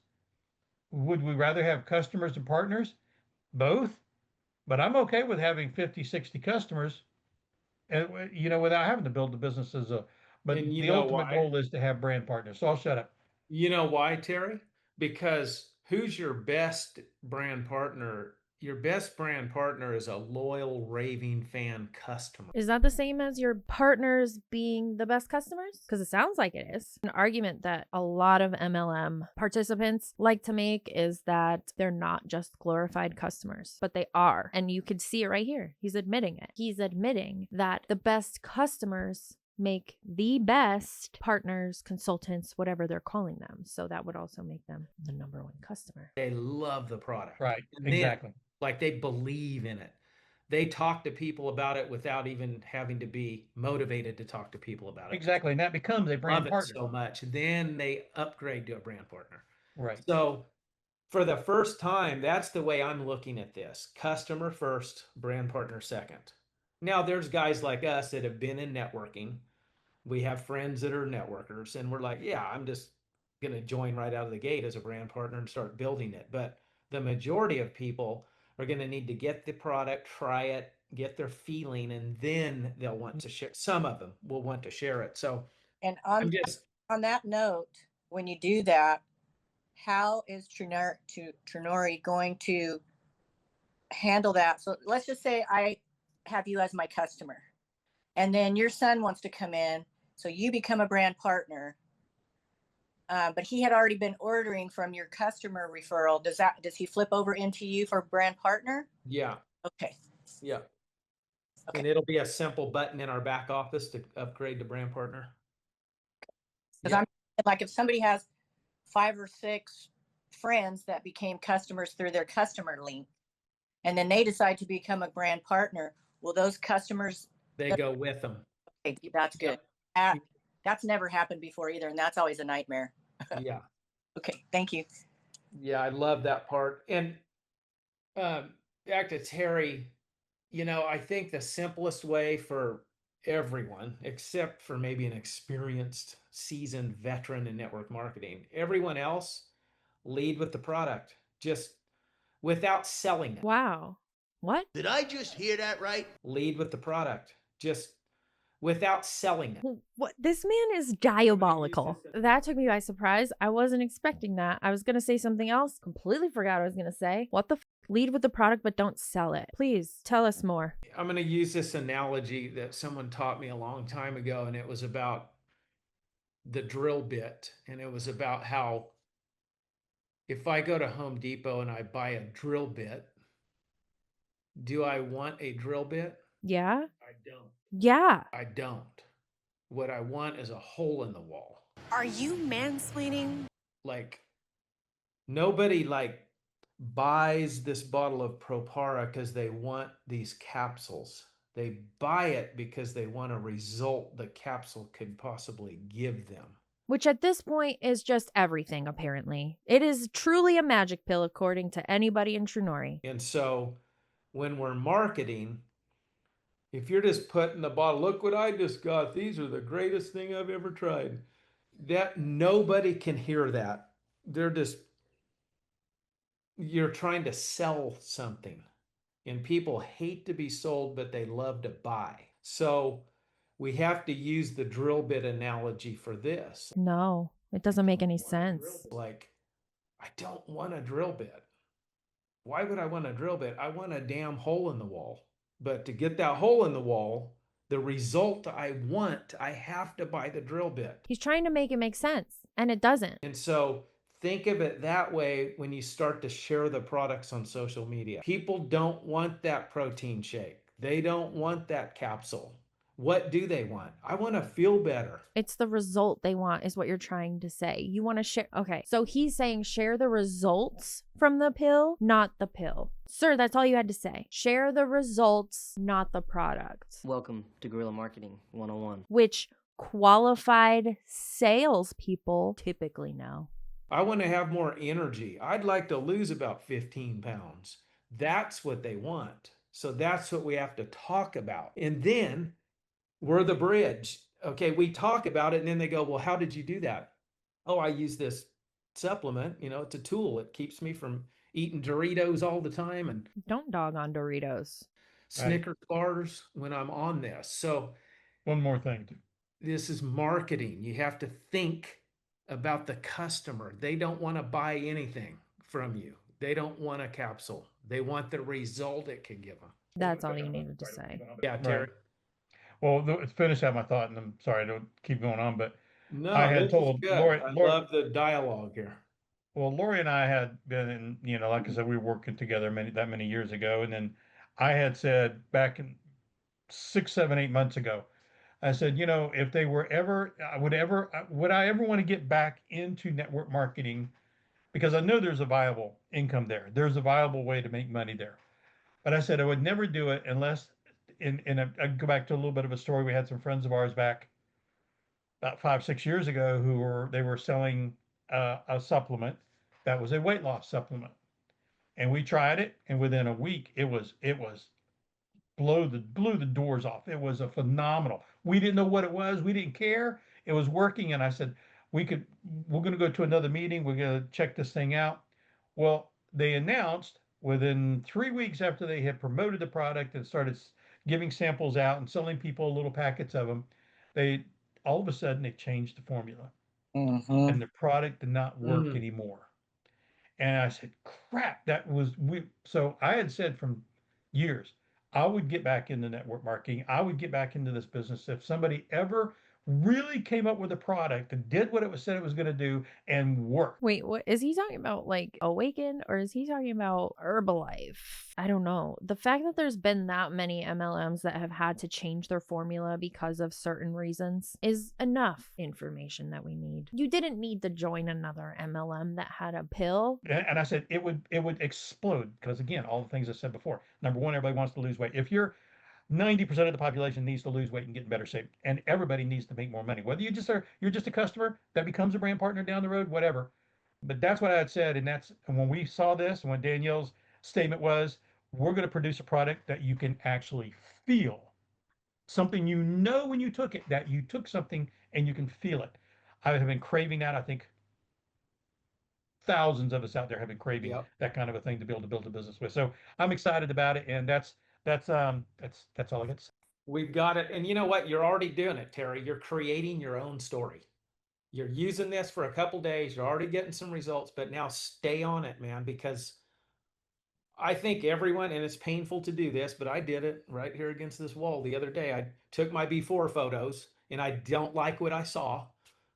would we rather have customers and partners? Both? But I'm okay with having 50, 60 customers and, without having to build the business but And you the know ultimate why? goal is to have brand partners. So I'll shut up. You know why, Terry? Because who's your best brand partner? Your best brand partner is a loyal, raving fan customer. Is that the same as your partners being the best customers? Because it sounds like it is. An argument that a lot of MLM participants like to make is that they're not just glorified customers, but they are. And you could see it right here. He's admitting it. He's admitting that the best customers make the best partners, consultants, whatever they're calling them. So that would also make them the number one customer. They love the product. Right. And Exactly. then, like, they believe in it. They talk to people about it without even having to be motivated to talk to people about it. Exactly. And that becomes a brand Love it partner. so much. Then they upgrade to a brand partner. Right. So for the first time, that's the way I'm looking at this. Customer first, brand partner second. Now there's guys like us that have been in networking. We have friends that are networkers, and we're like, yeah, I'm just going to join right out of the gate as a brand partner and start building it. But the majority of people are going to need to get the product, try it, get their feeling, and then they'll want to share. Some of them will want to share it. So, And I'm just on that note, when you do that, how is Trunori going to handle that? So let's just say I have you as my customer, and then your son wants to come in, so you become a brand partner. But he had already been ordering from your customer referral. Does he flip over into you for brand partner? yeah, Okay. yeah. Okay. And it'll be a simple button in our back office to upgrade to brand partner. Because I'm like, if somebody has 5 or 6 friends that became customers through their customer link, and then they decide to become a brand partner, will those customers They go with them. Okay, that's good. That's never happened before either, and that's always a nightmare. Yeah. Okay, thank you. Yeah, I love that part. And back to Terry, I think the simplest way for everyone, except for maybe an experienced, seasoned veteran in network marketing, everyone else lead with the product, just without selling it. Wow. What? Did I just hear that right? Lead with the product, just without selling it. What? This man is diabolical. That took me by surprise. I wasn't expecting that. I was going to say something else. Completely forgot what I was going to say. What the Lead with the product, but don't sell it. Please tell us more. I'm going to use this analogy that someone taught me a long time ago, and it was about the drill bit. And it was about how if I go to Home Depot and I buy a drill bit, do I want a drill bit? Yeah? I don't. Yeah. I don't. What I want is a hole in the wall. Are you mansplaining? Like, nobody buys this bottle of Propara because they want these capsules. They buy it because they want a result the capsule could possibly give them. Which at this point is just everything, apparently. It is truly a magic pill, according to anybody in Trunori. And so when we're marketing, if you're just putting the bottle, look what I just got. These are the greatest thing I've ever tried. That nobody can hear that. You're trying to sell something. And people hate to be sold, but they love to buy. So we have to use the drill bit analogy for this. No, it doesn't make any sense. Like, I don't want a drill bit. Why would I want a drill bit? I want a damn hole in the wall. But to get that hole in the wall, the result I want, I have to buy the drill bit. He's trying to make it make sense, and it doesn't. And so think of it that way when you start to share the products on social media. People don't want that protein shake. They don't want that capsule. What do they want? I want to feel better. It's the result they want is what you're trying to say. You want to share. Okay, so he's saying share the results from the pill, not the pill. Sir, that's all you had to say. Share the results, not the product. Welcome to Guerrilla Marketing 101. Which qualified salespeople typically know. I want to have more energy. I'd like to lose about 15 pounds. That's what they want. So that's what we have to talk about. And then we're the bridge. Okay, we talk about it and then they go, well, how did you do that? Oh, I use this supplement. It's a tool. It keeps me from eating Doritos all the time and Don't dog on Doritos. Snickers bars when I'm on this. So one more thing. This is marketing. You have to think about the customer. They don't want to buy anything from you. They don't want a capsule. They want the result it can give them. That's all you needed to say. Yeah, Terry. Right. Well, finish out my thought, and I'm sorry I don't keep going on, but No, I had this told is good. Lori, I love the dialogue here. Well, Lori and I had been in, like I said, we were working together many years ago, and then I had said back in 6, 7, 8 months ago, I said, if they were ever, would I ever want to get back into network marketing? Because I know there's a viable income there. There's a viable way to make money there. But I said I would never do it unless, I go back to a little bit of a story. We had some friends of ours back about 5, 6 years ago they were selling a supplement that was a weight loss supplement, and we tried it, and within a week it was blew the doors off. It was a phenomenal. We didn't know what it was. We didn't care. It was working, and I said we're going to go to another meeting. We're going to check this thing out. Well, they announced within 3 weeks after they had promoted the product and started giving samples out and selling people little packets of them, they all of a sudden they changed the formula, and the product did not work anymore. And I said, crap, so I had said from years, I would get back into network marketing. I would get back into this business if somebody ever really came up with a product that did what it said it was going to do and worked. Wait, what is he talking about? Like Awaken, or is he talking about Herbalife? I don't know. The fact that there's been that many MLMs that have had to change their formula because of certain reasons is enough information that we need. You didn't need to join another MLM that had a pill. And I said it would explode because, again, all the things I said before. Number one, everybody wants to lose weight. If you're 90% of the population needs to lose weight and get in better shape, and everybody needs to make more money. Whether you're just a customer that becomes a brand partner down the road, whatever. But that's what I had said, and when we saw this, and when Danielle's statement was, we're going to produce a product that you can actually feel something. When you took it, that you took something and you can feel it. I have been craving that. I think thousands of us out there have been craving that kind of a thing to be able to build a business with. So I'm excited about it, and that's all I got to say. We've got it. And you know what? You're already doing it, Terry. You're creating your own story. You're using this for a couple days. You're already getting some results, but now stay on it, man, because I think everyone, and it's painful to do this, but I did it right here against this wall the other day. I took my before photos, and I don't like what I saw.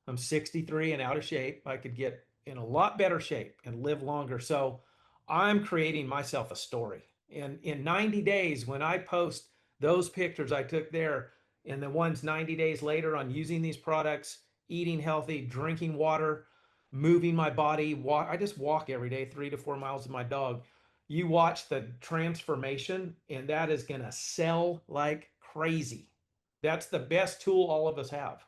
I'm 63 and out of shape. I could get in a lot better shape and live longer. So I'm creating myself a story. And in 90 days, when I post those pictures I took there and the ones 90 days later on using these products, eating healthy, drinking water, moving my body, I just walk every day 3 to 4 miles with my dog. You watch the transformation, and that is going to sell like crazy. That's the best tool all of us have,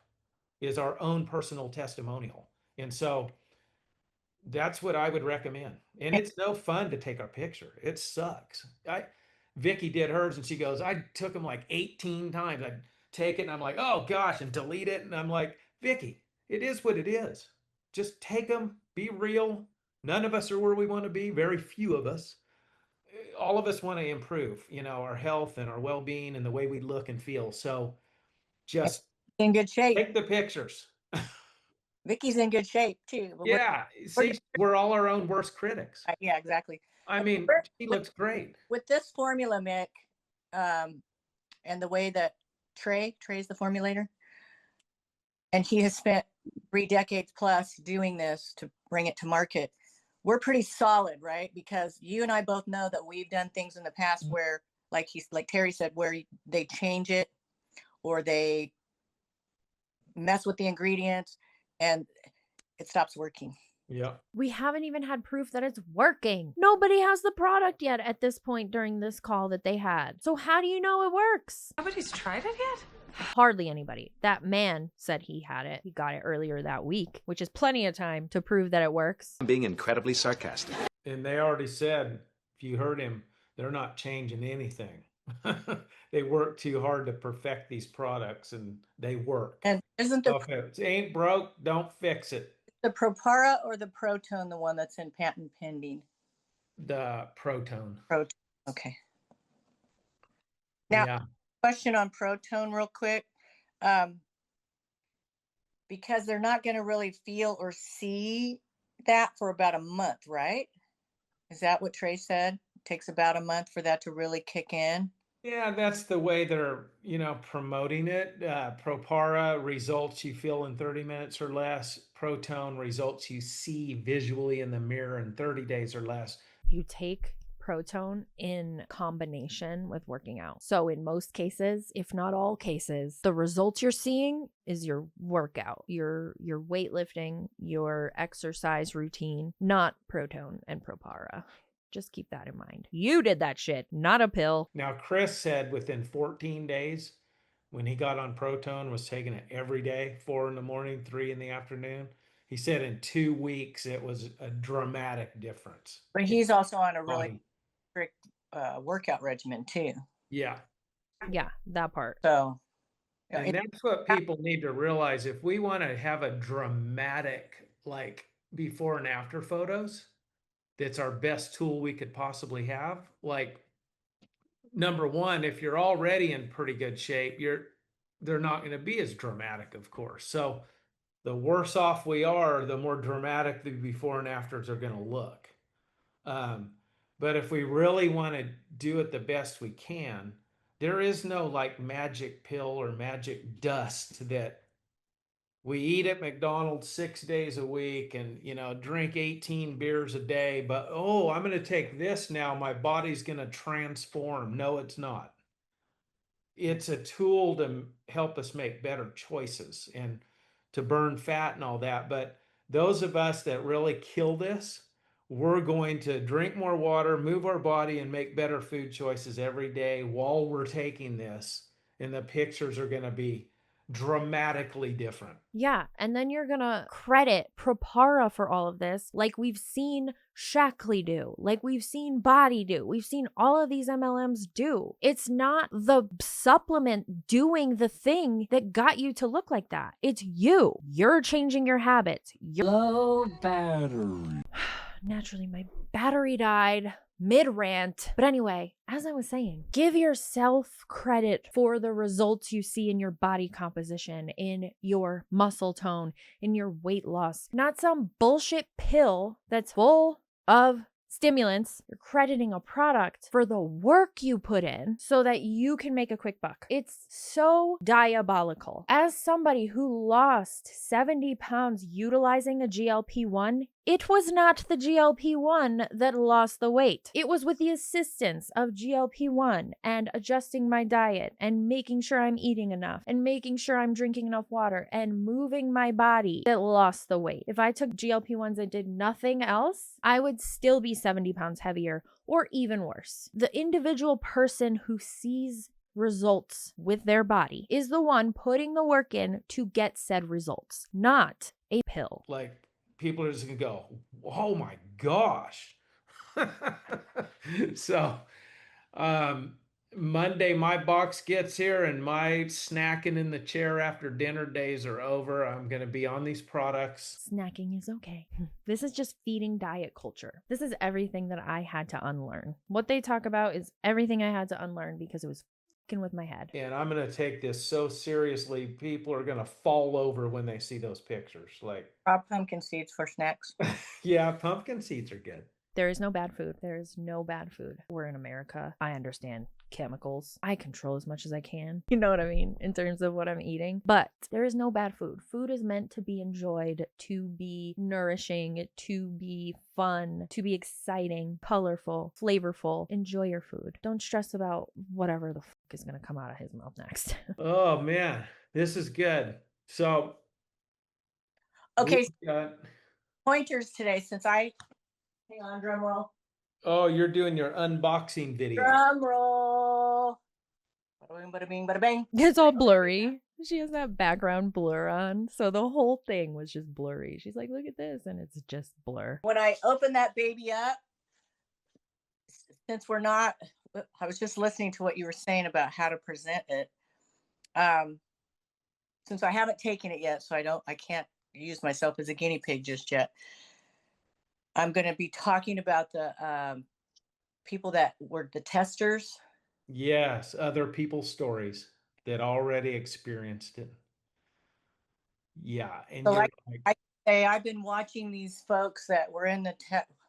is our own personal testimonial. And so that's what I would recommend. And it's no fun to take our picture. It sucks. Vicky did hers, and she goes, I took them like 18 times. I'd take it and I'm like, oh gosh, and delete it. And I'm like, Vicky, it is what it is. Just take them, be real. None of us are where we want to be. Very few of us. All of us want to improve, our health and our well-being and the way we look and feel. So just in good shape. Take the pictures. Vicky's in good shape too. But yeah. We're all our own worst critics. Yeah, exactly. I mean, she looks great. With this formula, Mick, and the way that Trey's the formulator, and he has spent 3 decades plus doing this to bring it to market. We're pretty solid, right? Because you and I both know that we've done things in the past where, like Terry said, where they change it or they mess with the ingredients and it stops working. Yeah. We haven't even had proof that it's working. Nobody has the product yet at this point during this call that they had. So how do you know it works? Nobody's tried it yet? Hardly anybody. That man said he had it. He got it earlier that week, which is plenty of time to prove that it works. I'm being incredibly sarcastic. And they already said, if you heard him, they're not changing anything. They work too hard to perfect these products, and they work. And isn't if it ain't broke, don't fix it. The Propara or the Proton the one that's in patent pending? The Protone. Okay. Now, Yeah. question on Protone real quick. Because they're not going to really feel or see that for about a month, right? Is that what Trey said? It takes about a month for that to really kick in. Yeah, that's the way they're, promoting it. Propara, results you feel in 30 minutes or less. Protone, results you see visually in the mirror in 30 days or less. You take Protone in combination with working out. So in most cases, if not all cases, the results you're seeing is your workout, your weightlifting, your exercise routine, not Protone and Propara. Just keep that in mind. You did that shit, not a pill. Now, Chris said within 14 days, when he got on Protone, was taking it every day, 4 in the morning, 3 in the afternoon. He said in 2 weeks, it was a dramatic difference. But he's also on a really strict workout regimen too. Yeah. Yeah, that part. So, and that's what people need to realize. If we want to have a dramatic, like before and after photos, that's our best tool we could possibly have. Like, number one, if you're already in pretty good shape, they're not going to be as dramatic, of course. So the worse off we are, the more dramatic the before and afters are going to look. But if we really want to do it the best we can, there is no like magic pill or magic dust that we eat at McDonald's 6 days a week and, drink 18 beers a day. But, I'm going to take this now. My body's going to transform. No, it's not. It's a tool to help us make better choices and to burn fat and all that. But those of us that really kill this, we're going to drink more water, move our body, and make better food choices every day while we're taking this. And the pictures are going to be dramatically different. Yeah, and then you're gonna credit Propara for all of this, like we've seen Shackley do, like we've seen Body do, we've seen all of these MLMs do. It's not the supplement doing the thing that got you to look like that. It's you. You're changing your habits. Low battery. Naturally, my battery died mid-rant. But anyway, as I was saying, give yourself credit for the results you see in your body composition, in your muscle tone, in your weight loss. Not some bullshit pill that's full of stimulants. You're crediting a product for the work you put in so that you can make a quick buck. It's so diabolical. As somebody who lost 70 pounds utilizing a GLP-1, it was not the GLP-1 that lost the weight. It was with the assistance of GLP-1 and adjusting my diet and making sure I'm eating enough and making sure I'm drinking enough water and moving my body that lost the weight. If I took GLP-1s and did nothing else, I would still be 70 pounds heavier or even worse. The individual person who sees results with their body is the one putting the work in to get said results, not a pill. Like, people are just gonna go, oh my gosh. So Monday my box gets here and my snacking in the chair after dinner days are over. I'm gonna be on these products. Snacking is okay. This is just feeding diet culture. This is everything that I had to unlearn. What they talk about is everything I had to unlearn because it was fucking with my head. And I'm gonna take this so seriously. People are gonna fall over when they see those pictures. Like, pumpkin seeds for snacks. yeah, pumpkin seeds are good. There is no bad food. There is no bad food. We're in America. I understand chemicals. I control as much as I can. You know what I mean? In terms of what I'm eating. But there is no bad food. Food is meant to be enjoyed, to be nourishing, to be fun, to be exciting, colorful, flavorful. Enjoy your food. Don't stress about whatever the fuck is going to come out of his mouth next. Oh man, this is good. So, okay, pointers today since hang on, drum roll. Oh, you're doing your unboxing video. Drum roll. Bada bing, bada bing, bada bing. It's all blurry. She has that background blur on. So the whole thing was just blurry. She's like, look at this. And it's just blur. When I open that baby up, since I was just listening to what you were saying about how to present it. Since I haven't taken it yet, so I can't use myself as a guinea pig just yet. I'm going to be talking about the people that were the testers. Yes, other people's stories that already experienced it. Yeah, and So you're I say I've been watching these folks that were in the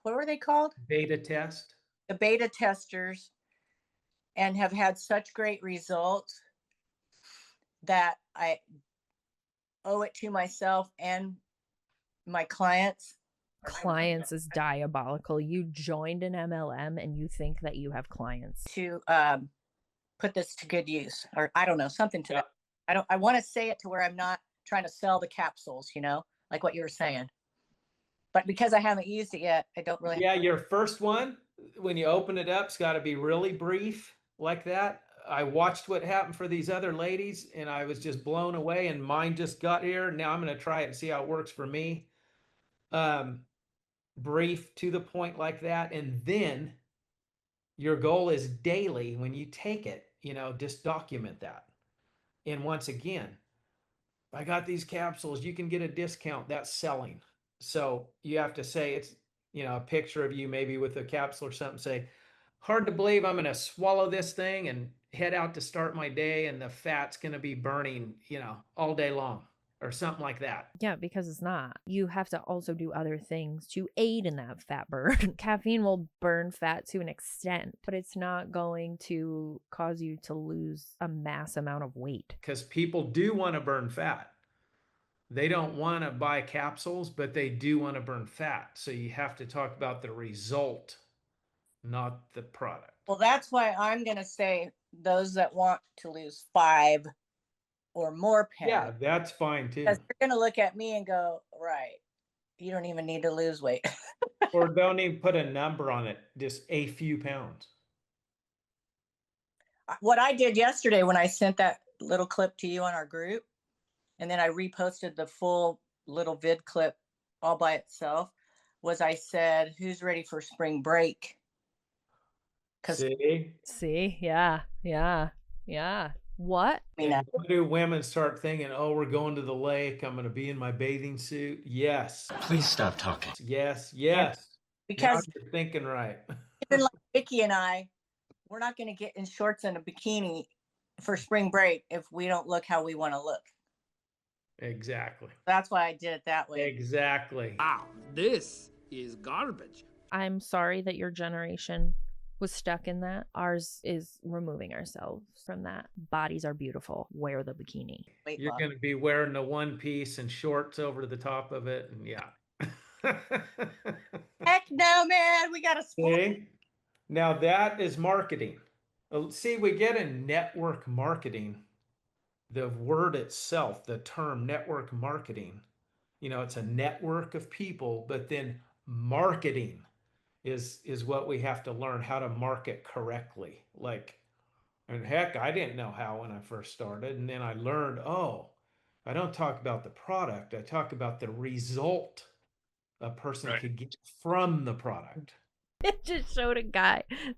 what were they called? Beta test. The beta testers, and have had such great results that I owe it to myself and my clients. Clients is diabolical. You joined an MLM and you think that you have clients. To put this to good use, or I don't know, something to that. I want to say it to where I'm not trying to sell the capsules, like what you were saying. But because I haven't used it yet, I don't really. Yeah, your first one, when you open it up, it's got to be really brief like that. I watched what happened for these other ladies and I was just blown away, and mine just got here. Now I'm going to try it and see how it works for me. Brief, to the point like that. And then your goal is daily when you take it, just document that. And once again, I got these capsules, you can get a discount, that's selling. So you have to say it's, a picture of you maybe with a capsule or something, say, hard to believe I'm going to swallow this thing and head out to start my day, and the fat's going to be burning, all day long, or something like that. Yeah, because it's not. You have to also do other things to aid in that fat burn. Caffeine will burn fat to an extent, but it's not going to cause you to lose a mass amount of weight. Because people do want to burn fat. They don't want to buy capsules, but they do want to burn fat. So you have to talk about the result, not the product. Well, that's why I'm going to say those that want to lose 5 or more pounds. Yeah, that's fine too. Because they're going to look at me and go, right, you don't even need to lose weight. Or don't even put a number on it, just a few pounds. What I did yesterday when I sent that little clip to you on our group, and then I reposted the full little vid clip all by itself, was I said, who's ready for spring break? See, yeah. What? When do women start thinking, oh, we're going to the lake, I'm going to be in my bathing suit? Yes. Please stop talking. Yes. Because you're thinking right. Even like Vicky and I, we're not going to get in shorts and a bikini for spring break if we don't look how we want to look. Exactly. That's why I did it that way. Exactly. Wow, this is garbage. I'm sorry that your generation was stuck in that. Ours is removing ourselves from that. Bodies are beautiful. Wear the bikini. You're going to be wearing the one piece and shorts over the top of it. And yeah. Heck no, man. We got to see? Now that is marketing. See, we get in network marketing. The word itself, the term network marketing, it's a network of people, but then marketing is what we have to learn how to market correctly. And heck, I didn't know how when I first started. And then I learned, I don't talk about the product. I talk about the result a person could get from the product. It just showed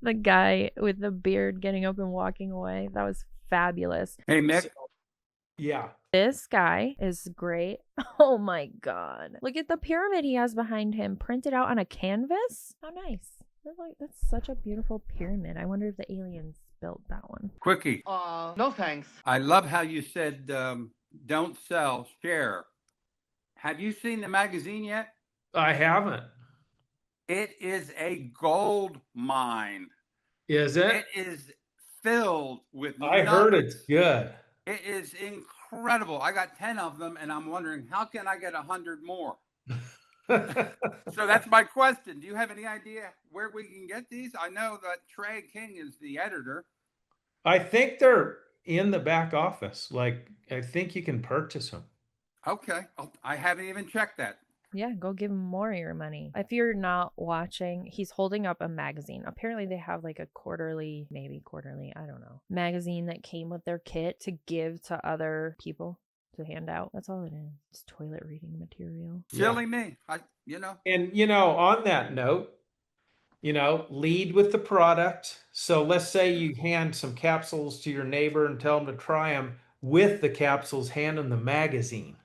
the guy with the beard getting up and walking away. That was fabulous. Hey, Mick. Yeah. This guy is great. Oh my God. Look at the pyramid he has behind him printed out on a canvas. How nice. That's such a beautiful pyramid. I wonder if the aliens built that one. Quickie. No thanks. I love how you said don't sell, share. Have you seen the magazine yet? I haven't. It is a gold mine. Is it? It is filled with I heard it's good. It is incredible. I got 10 of them, and I'm wondering, how can I get 100 more? So that's my question. Do you have any idea where we can get these? I know that Trey King is the editor. I think they're in the back office. I think you can purchase them. Okay. I haven't even checked that. Yeah, go give him more of your money. If you're not watching, he's holding up a magazine. Apparently they have a quarterly, I don't know, magazine that came with their kit to give to other people to hand out. That's all it is. It's toilet reading material. Silly me. And on that note, lead with the product. So let's say you hand some capsules to your neighbor and tell them to try them. With the capsules, hand them the magazine.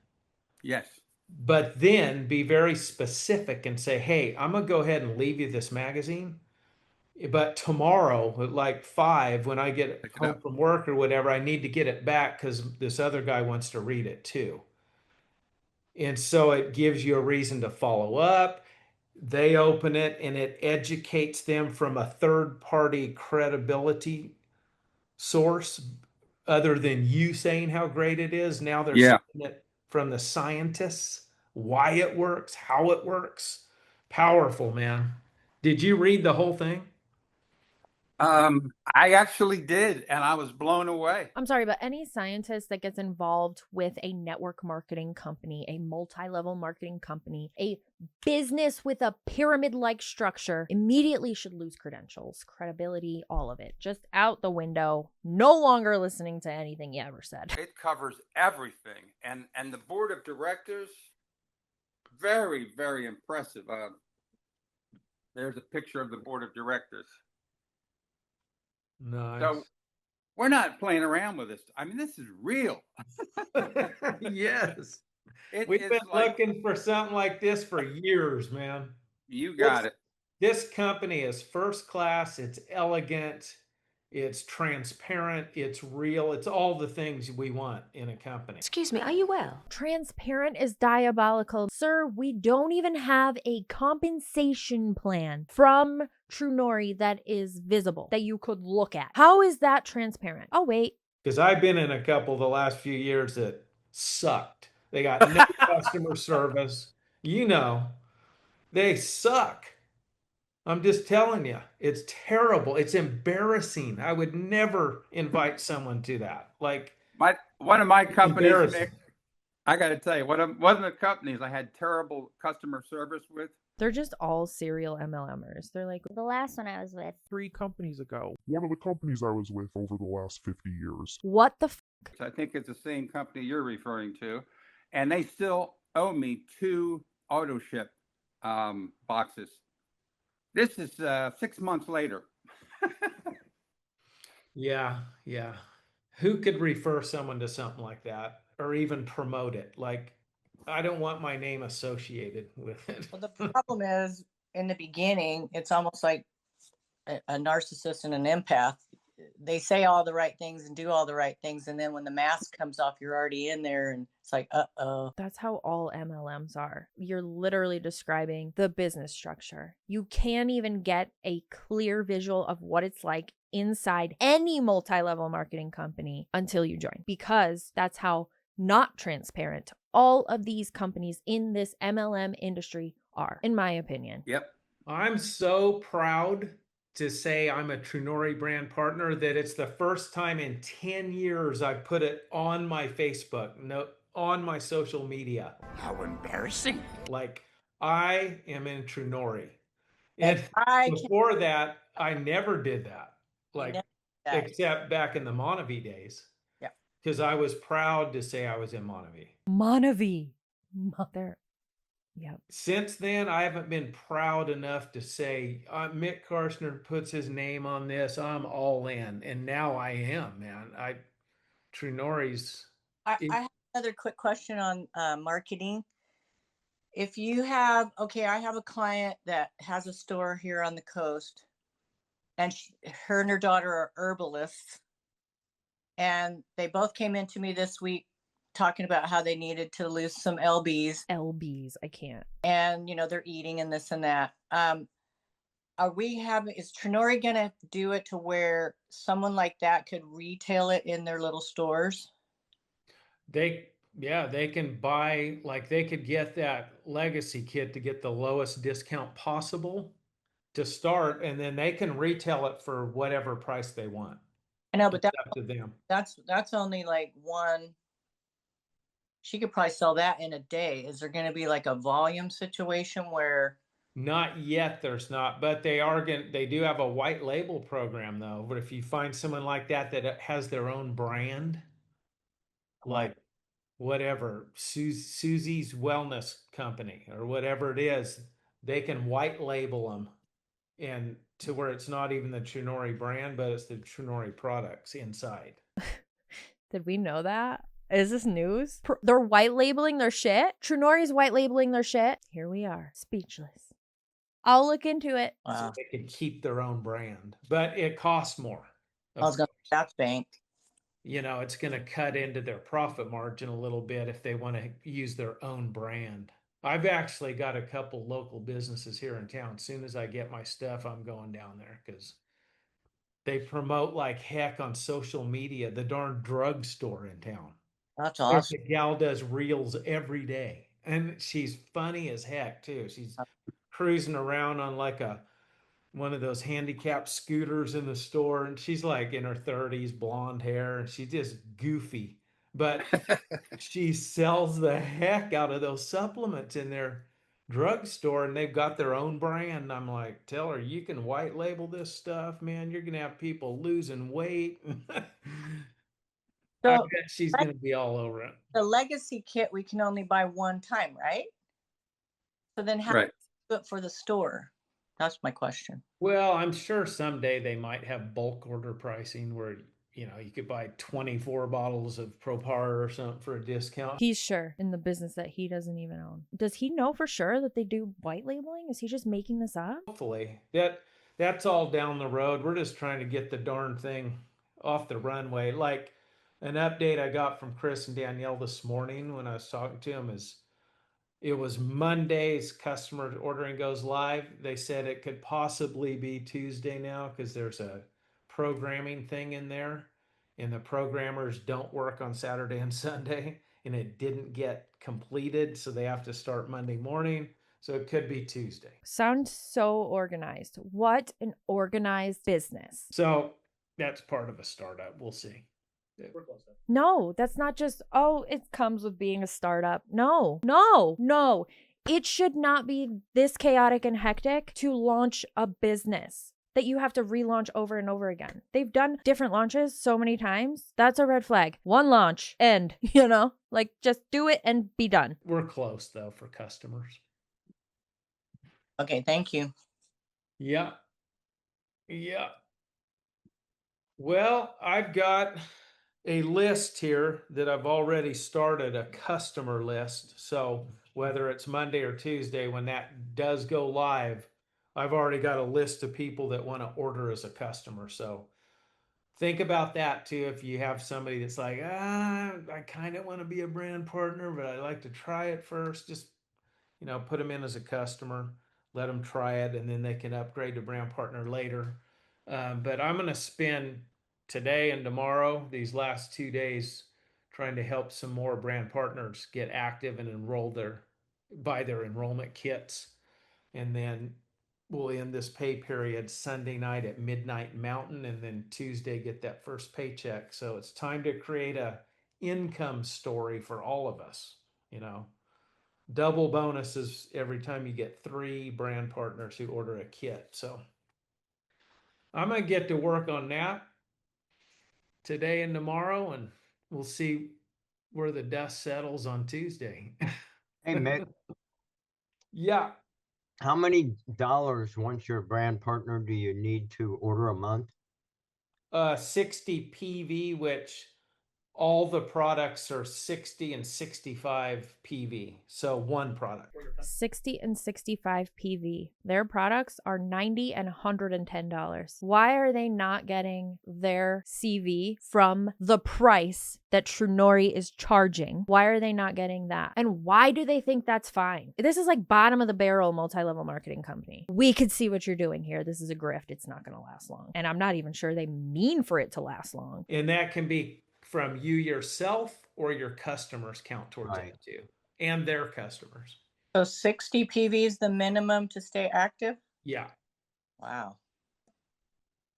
Yes. but then be very specific and say, hey, I'm going to go ahead and leave you this magazine. But tomorrow at like 5, when I get home from work or whatever, I need to get it back because this other guy wants to read it too. And so it gives you a reason to follow up. They open it and it educates them from a third party credibility source other than you saying how great it is. Now they're seeing it from the scientists, why it works, how it works. Powerful, man. Did you read the whole thing? I actually did, and I was blown away. I'm sorry, but any scientist that gets involved with a network marketing company, a multi-level marketing company, a business with a pyramid-like structure immediately should lose credentials, credibility, all of it. Just out the window, no longer listening to anything you ever said. It covers everything. And the board of directors, very, very impressive. There's a picture of the board of directors. Nice. So we're not playing around with this. I mean, this is real. Yes. We've been looking for something like this for years, man. You got it. This company is first class. It's elegant. It's transparent. It's real. It's all the things we want in a company. Excuse me, are you well? Transparent is diabolical. Sir, we don't even have a compensation plan from Trunori that is visible, that you could look at. How is that transparent? Oh, wait. Because I've been in a couple the last few years that sucked. They got no customer service. You know, they suck. I'm just telling you, it's terrible. It's embarrassing. I would never invite someone to that. Like one of my companies, I got to tell you, one of the companies I had terrible customer service with. They're just all serial MLMers. They're like, the last one I was with 3 companies ago. One of the companies I was with over the last 50 years. What the f? I think it's the same company you're referring to. And they still owe me 2 auto ship boxes. This is 6 months later. Yeah. Who could refer someone to something like that or even promote it? Like, I don't want my name associated with it. Well, the problem is, in the beginning, it's almost like a narcissist and an empath. They say all the right things and do all the right things, and then when the mask comes off, you're already in there, and it's like, uh-oh. That's how all MLMs are. You're literally describing the business structure. You can't even get a clear visual of what it's like inside any multi-level marketing company until you join, because that's how not transparent all of these companies in this MLM industry are, in my opinion. Yep. I'm so proud to say I'm a Trunori brand partner that it's the first time in 10 years I've put it on my Facebook, on my social media. How embarrassing. Like, I am in Trunori. And before that, I never did that. Like, except back in the Monavie days. Yeah. Because I was proud to say I was in Monavie. Monavie. Mother. Yep. Since then, I haven't been proud enough to say, Mick Karshner puts his name on this, I'm all in. And now I am, man. Trunori's. I have another quick question on marketing. If you have, I have a client that has a store here on the coast, and her and her daughter are herbalists. And they both came into me this week talking about how they needed to lose some lbs. I can't. And they're eating and this and that. Is Trunori gonna do it to where someone like that could retail it in their little stores? They can buy, like, they could get that legacy kit to get the lowest discount possible to start, and then they can retail it for whatever price they want. I know, but that's up to them. That's only like one. She could probably sell that in a day. Is there going to be like a volume situation where? Not yet, there's not, but they do have a white label program though. But if you find someone like that has their own brand, like whatever, Susie's Wellness Company or whatever it is, they can white label them and to where it's not even the Trunori brand, but it's the Trunori products inside. Did we know that? Is this news? They're white labeling their shit? Trunori's white labeling their shit? Here we are, speechless. I'll look into it. So they can keep their own brand, but it costs more. I was going to that's bank. You know, it's going to cut into their profit margin a little bit if they want to use their own brand. I've actually got a couple local businesses here in town. As soon as I get my stuff, I'm going down there because they promote like heck on social media, the darn drugstore in town. That's There's awesome. a gal does reels every day, and she's funny as heck too. She's cruising around on like one of those handicapped scooters in the store, and she's like in her 30s, blonde hair, and she's just goofy. But she sells the heck out of those supplements in their drugstore, and they've got their own brand. I'm like, tell her you can white label this stuff, man. You're gonna have people losing weight. I So bet she's gonna be all over it. the legacy kit we can only buy one time, right? So then how do you do it for the store? That's my question. Well, I'm sure someday they might have bulk order pricing where, you know, you could buy 24 bottles of Propara or something for a discount. He's sure in the business that he doesn't even own. Does he know for sure that they do white labeling? Is he just making this up? Hopefully. That's all down the road. We're just trying to get the darn thing off the runway. Like an update I got from Chris and Danielle this morning when I was talking to them is it was Monday's customer ordering goes live. They said it could possibly be Tuesday now because there's a programming thing in there and the programmers don't work on Saturday and Sunday and it didn't get completed. So they have to start Monday morning. So it could be Tuesday. Sounds so organized. What an organized business. So that's part of a startup. We'll see. We're close though. No, that's not just, oh, it comes with being a startup. No, no, no. It should not be this chaotic and hectic to launch a business that you have to relaunch over and over again. They've done different launches so many times. That's a red flag. One launch, end, you know, like just do it and be done. We're close though for customers. Okay, thank you. Yeah. Yeah. Well, I've got a list here that I've already started, a customer list. So whether it's Monday or Tuesday, when that does go live, I've already got a list of people that want to order as a customer. So think about that too. If you have somebody that's like, I kind of want to be a brand partner, but I like to try it first, just, you know, put them in as a customer, let them try it, and then they can upgrade to brand partner later. But I'm going to spend today and tomorrow, these last 2 days, trying to help some more brand partners get active and buy their enrollment kits. And then we'll end this pay period Sunday night at midnight Mountain, and then Tuesday get that first paycheck. So it's time to create a income story for all of us, you know. Double bonuses every time you get 3 brand partners who order a kit. So I'm going to get to work on that today and tomorrow, and we'll see where the dust settles on Tuesday. Hey, Mick. Yeah. How many dollars once you're a brand partner do you need to order a month? 60 PV, which all the products are 60 and 65 PV. So one product. 60 and 65 PV. Their products are $90 and $110. Why are they not getting their CV from the price that Trunori is charging? Why are they not getting that? And why do they think that's fine? This is like bottom of the barrel multi-level marketing company. We could see what you're doing here. This is a grift. It's not going to last long. And I'm not even sure they mean for it to last long. And that can be from you yourself or your customers count towards that too. And their customers. So 60 PV is the minimum to stay active? Yeah. Wow.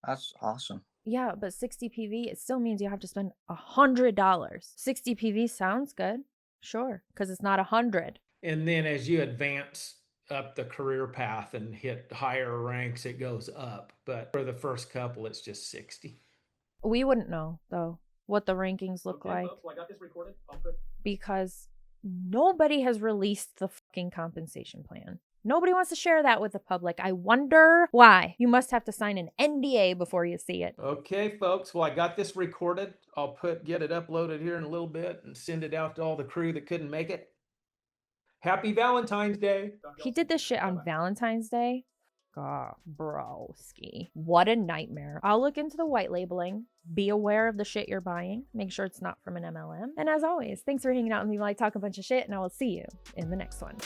That's awesome. Yeah, but 60 PV, it still means you have to spend $100. 60 PV sounds good. Sure, because it's not 100. And then as you advance up the career path and hit higher ranks, it goes up. But for the first couple, it's just 60. We wouldn't know, though, what the rankings look like. Folks, well, I got this recorded. I'll put... Because nobody has released the fucking compensation plan. Nobody wants to share that with the public. I wonder why. You must have to sign an NDA before you see it. Okay, folks. Well, I got this recorded. I'll get it uploaded here in a little bit and send it out to all the crew that couldn't make it. Happy Valentine's Day. He did this shit on Valentine's Day. God, broski. What a nightmare. I'll look into the white labeling. Be aware of the shit you're buying. Make sure it's not from an MLM. And as always, thanks for hanging out with me while I talk a bunch of shit, and I will see you in the next one.